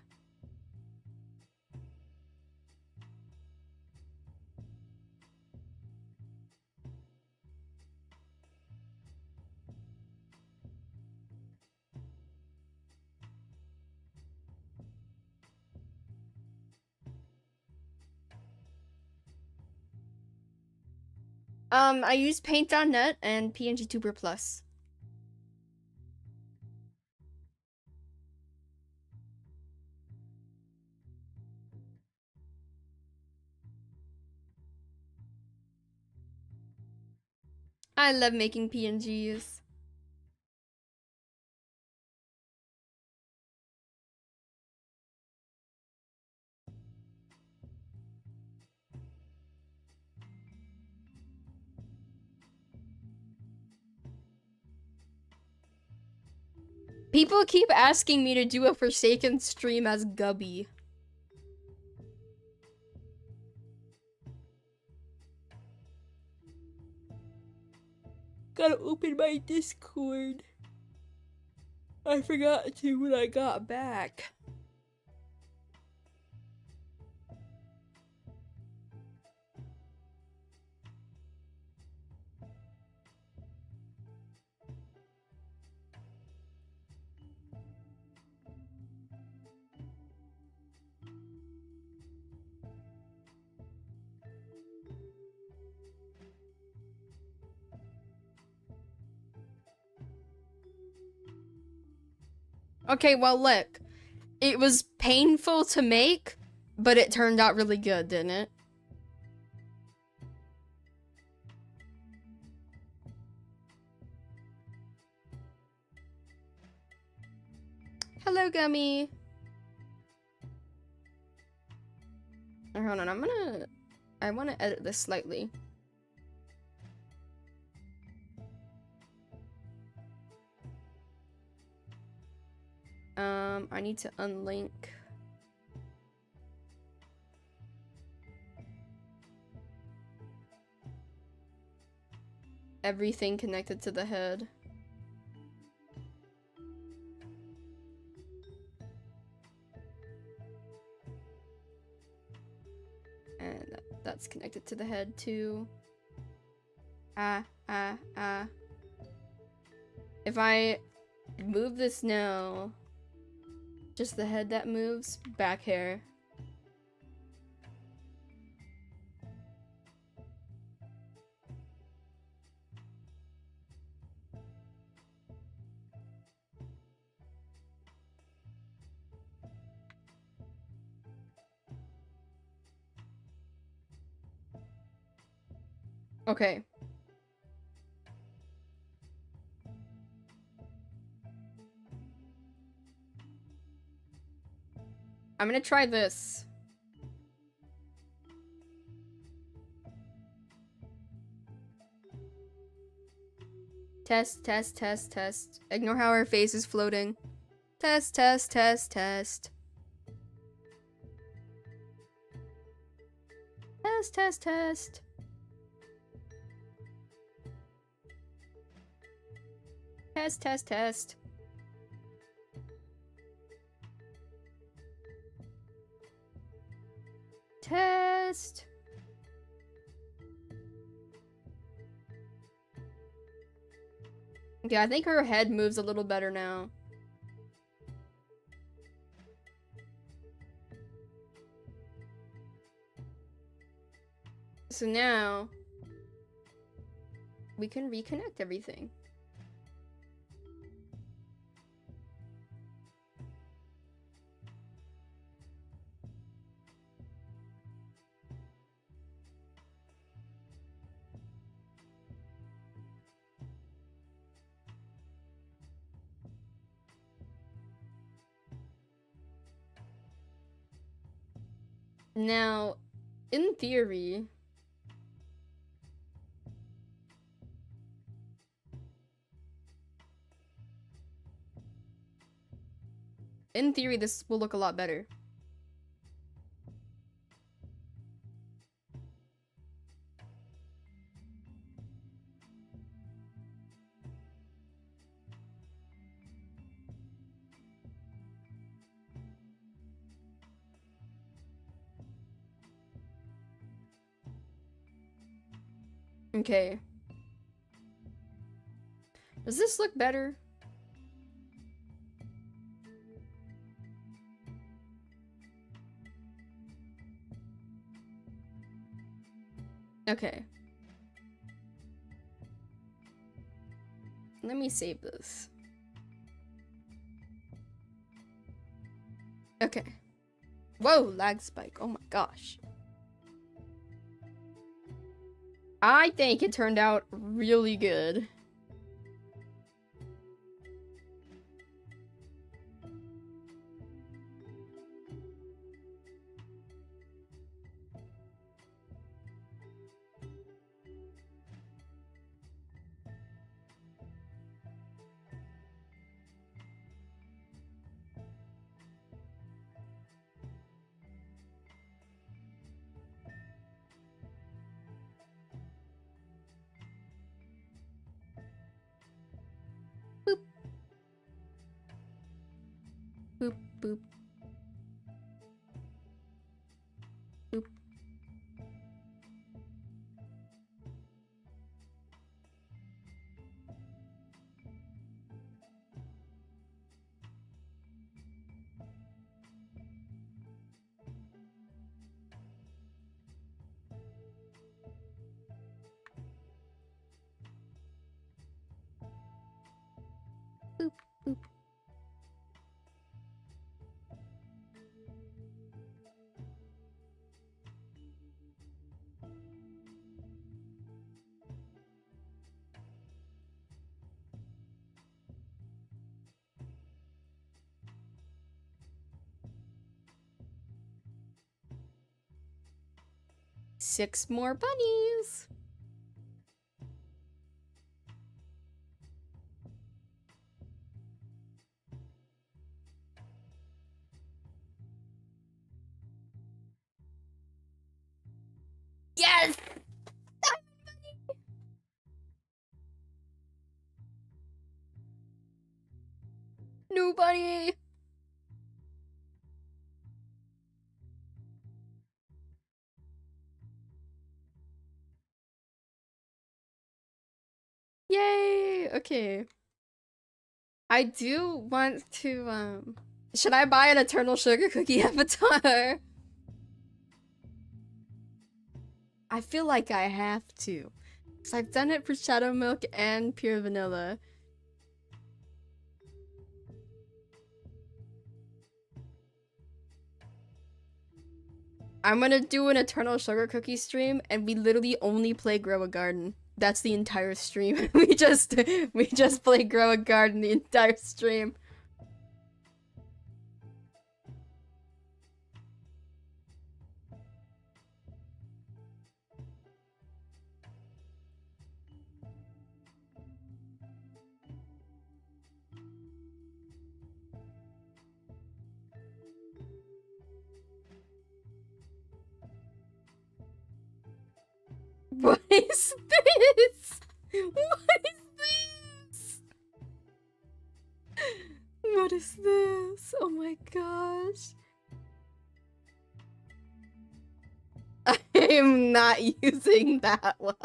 S1: I use Paint.net and PNG Tuber Plus. I love making PNGs. People keep asking me to do a Forsaken stream as Gubby. Gotta open my Discord. I forgot to when I got back. Okay, well look. It was painful to make, but it turned out really good, didn't it? Hello, Gummy. Hold on, I wanna edit this slightly. I need to unlink. Everything connected to the head. And that's connected to the head too. If I move this now, just the head that moves, back hair. Okay. I'm gonna try this. Test, test, test, test. Ignore how her face is floating. Test, test, test, test. Test, test, test. Test, test, test. Test. Okay, I think her head moves a little better now. So now we can reconnect everything. Now, in theory, this will look a lot better. Okay. Does this look better? Okay. Let me save this. Okay. Whoa, lag spike. Oh my gosh. I think it turned out really good. Boop. Boop, boop. Boop. Boop, boop. Six more bunnies. Yes! New bunny! Yay! Okay. I do want to, should I buy an Eternal Sugar Cookie avatar? I feel like I have to. Because I've done it for Shadow Milk and Pure Vanilla. I'm gonna do an Eternal Sugar Cookie stream, and we literally only play Grow a Garden. That's the entire stream. we just play Grow a Garden the entire stream. What is this? What is this? What is this? Oh my gosh. I am not using that one.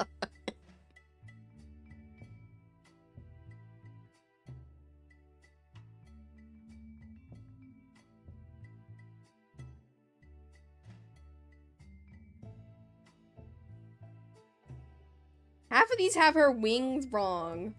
S1: Half of these have her wings wrong.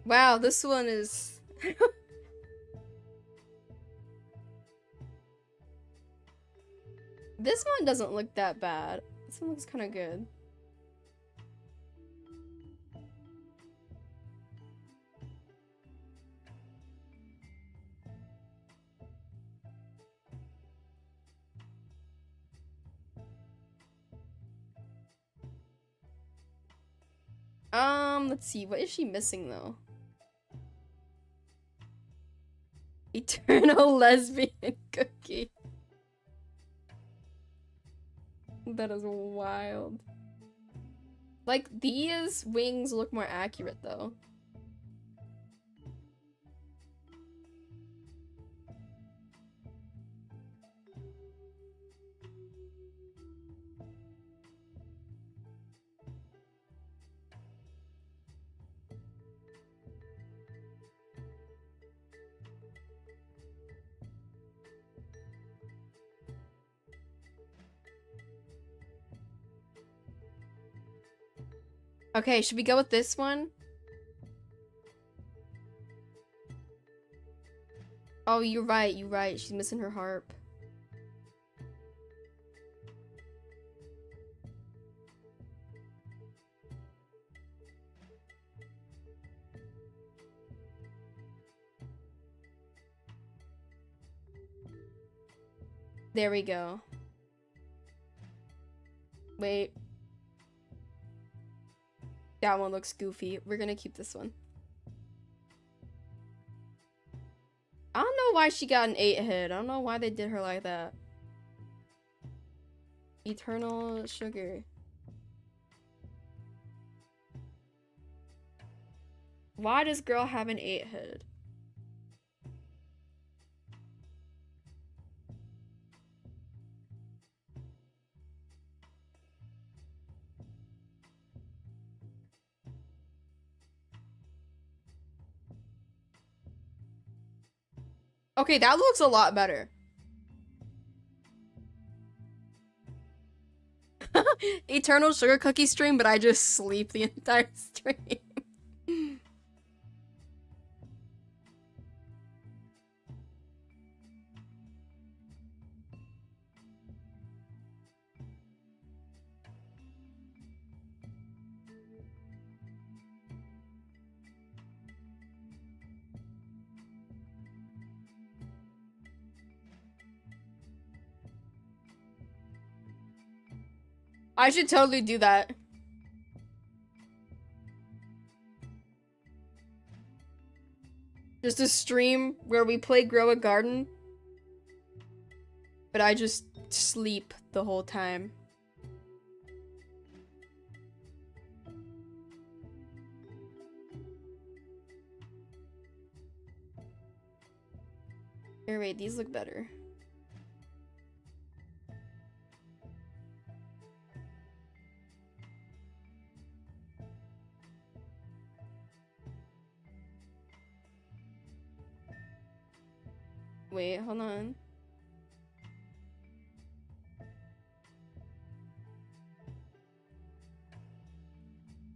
S1: Wow, this one is... This one doesn't look that bad. This one looks kind of good. Let's see. What is she missing, though? Eternal lesbian cookie. That is wild. Like, these wings look more accurate, though. Okay, should we go with this one? Oh, you're right, you're right. She's missing her harp. There we go. Wait. That one looks goofy. We're gonna keep this one. I don't know why she got an 8 hit. I don't know why they did her like that. Eternal sugar. Why does girl have an 8 hit? Okay, that looks a lot better. Eternal sugar cookie stream, but I just sleep the entire stream. I should totally do that. Just a stream where we play Grow a Garden, but I just sleep the whole time. Here, wait, these look better. Wait, hold on.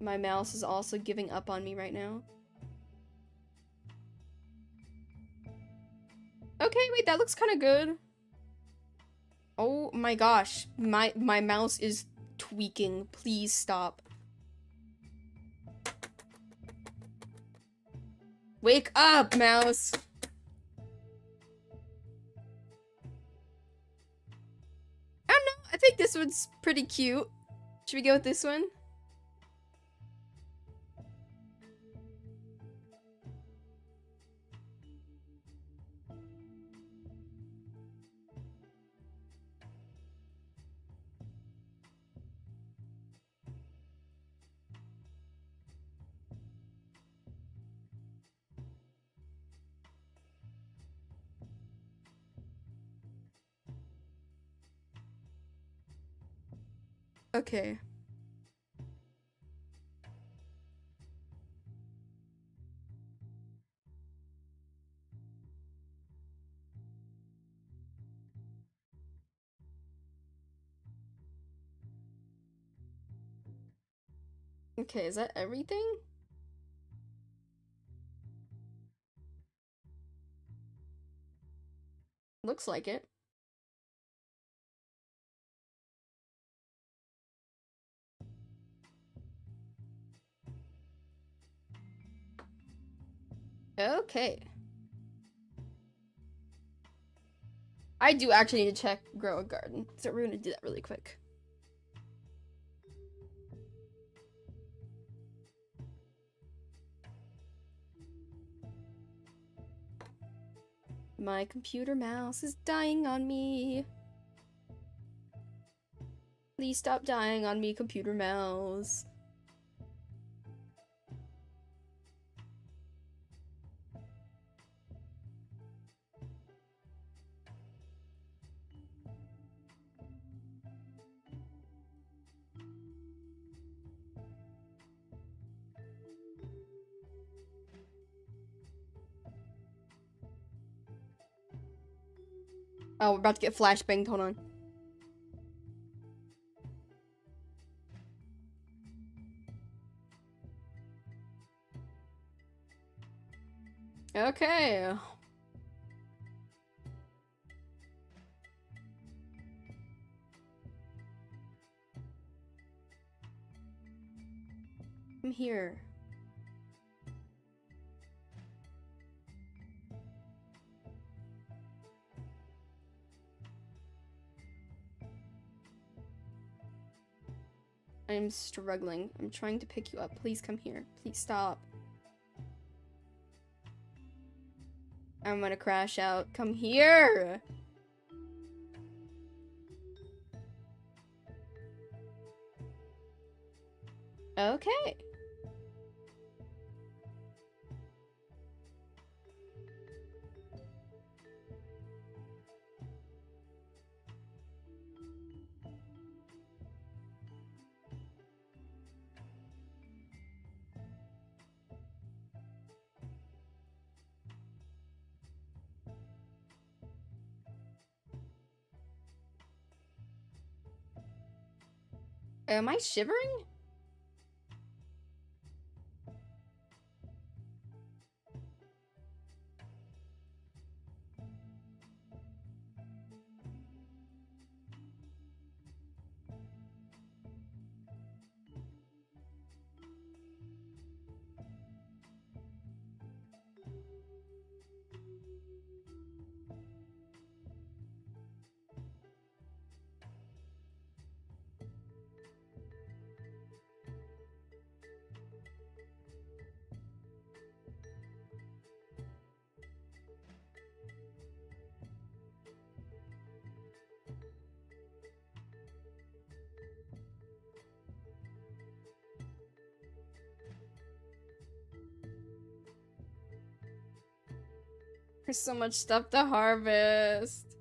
S1: My mouse is also giving up on me right now. Okay, wait, that looks kind of good. Oh my gosh, my mouse is tweaking. Please stop. Wake up, mouse. I don't know. I think this one's pretty cute. Should we go with this one? Okay. Okay, is that everything? Looks like it. Okay. I do actually need to check grow a garden, so we're gonna do that really quick. My computer mouse is dying on me. Please stop dying on me, computer mouse. Oh, we're about to get flashbanged. Hold on. Okay. I'm here. I'm struggling. I'm trying to pick you up. Please come here. Please stop. I'm gonna crash out. Come here! Okay. Am I shivering? There's so much stuff to harvest. Did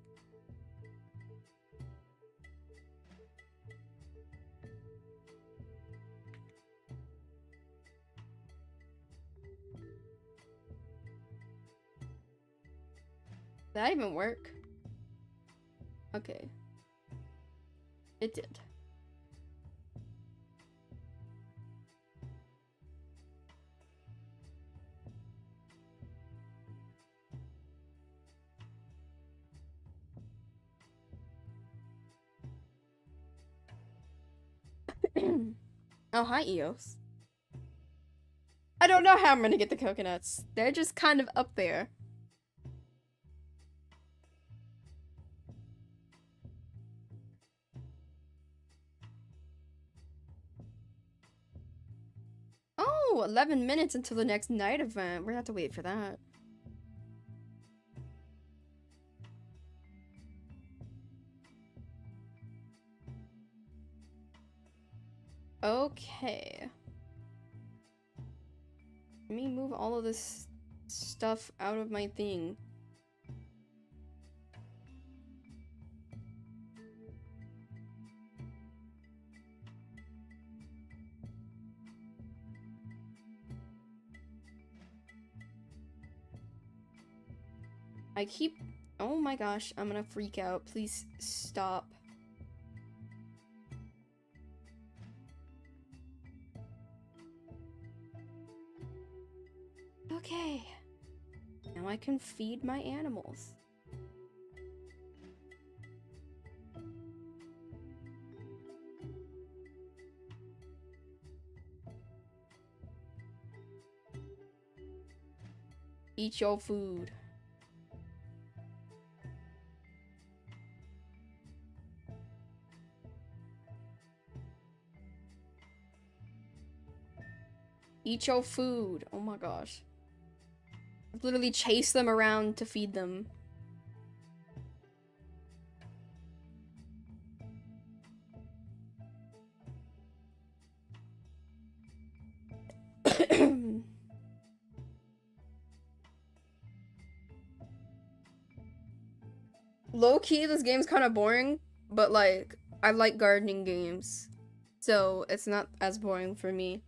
S1: that even work? Okay. It did. Oh, hi, Eos. I don't know how I'm gonna get the coconuts. They're just kind of up there. Oh, 11 minutes until the next night event. We're gonna have to wait for that. Okay. Let me move all of this stuff out of my thing. I keep... Oh my gosh, I'm gonna freak out. Please stop. Okay. Now I can feed my animals. Eat your food. Eat your food. Oh my gosh. I've literally chased them around to feed them. Low-key, this game's kind of boring, but like, I like gardening games. So it's not as boring for me.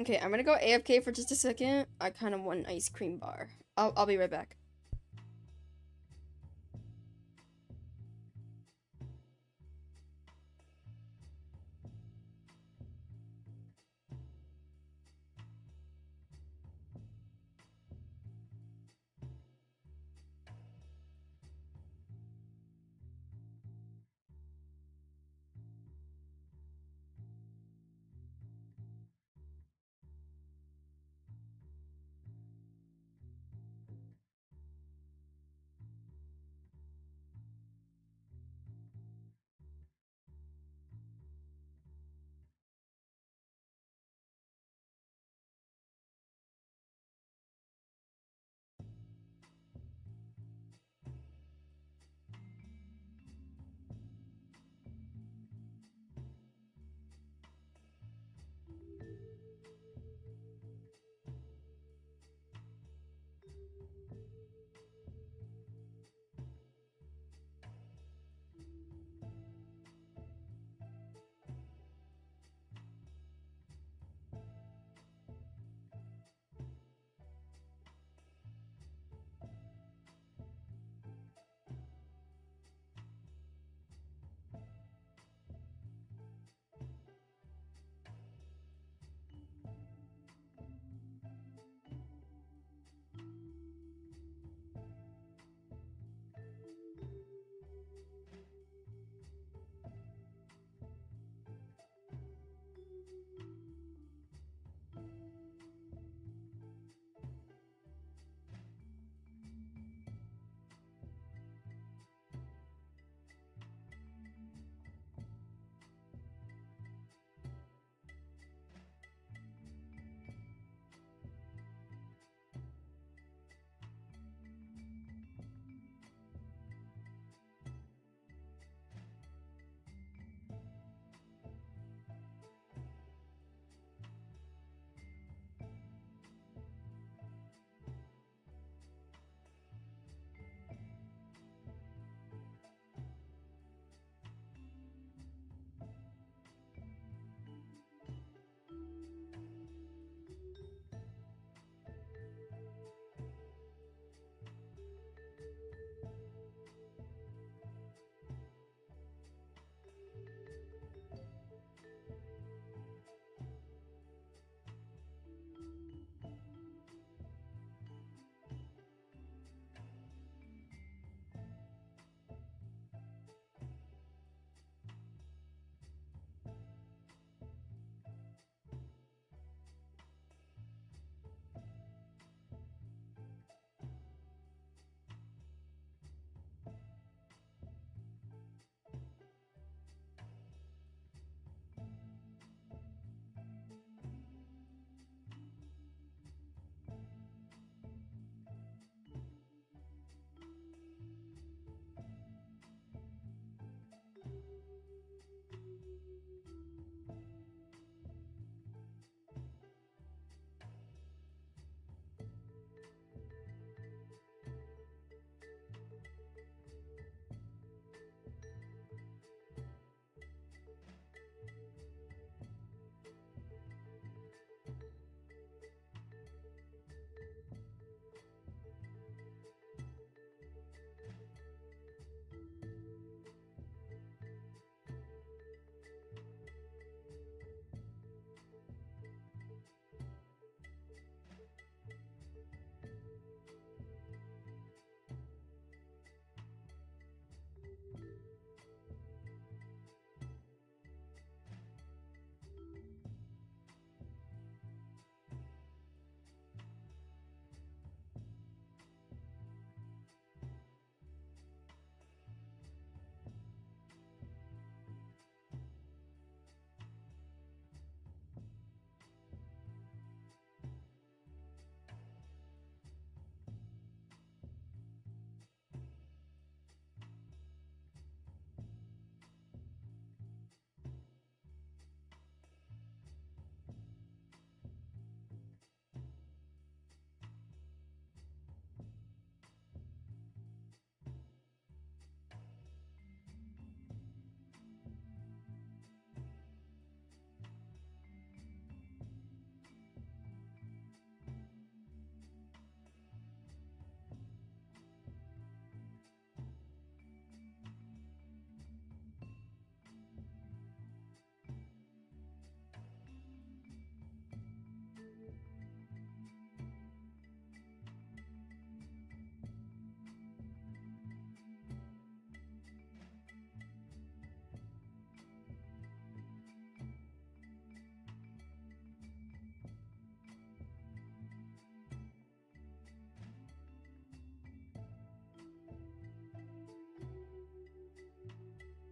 S1: Okay, I'm gonna go AFK for just a second. I kind of want an ice cream bar. I'll be right back.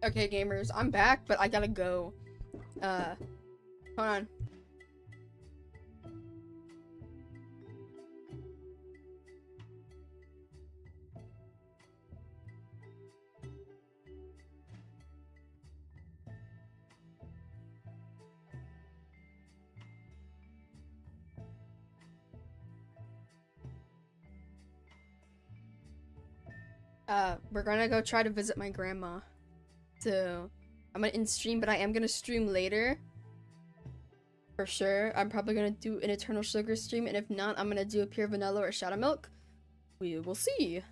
S1: Okay, gamers, I'm back, but I gotta go. Hold on. We're gonna go try to visit my grandma. So, I'm gonna end stream, but I am gonna stream later. For sure. I'm probably gonna do an Eternal Sugar stream, and if not, I'm gonna do a Pure Vanilla or Shadow Milk. We will see.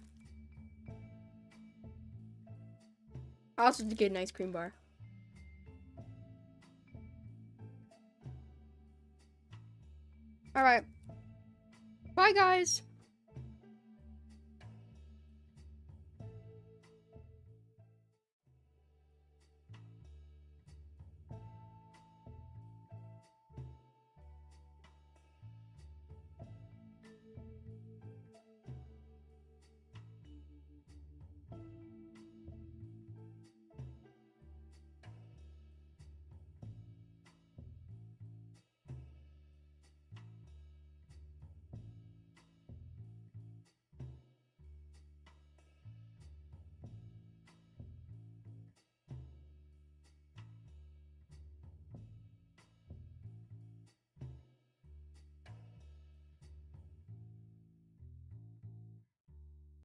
S1: I also did get an ice cream bar. Alright. Bye, guys!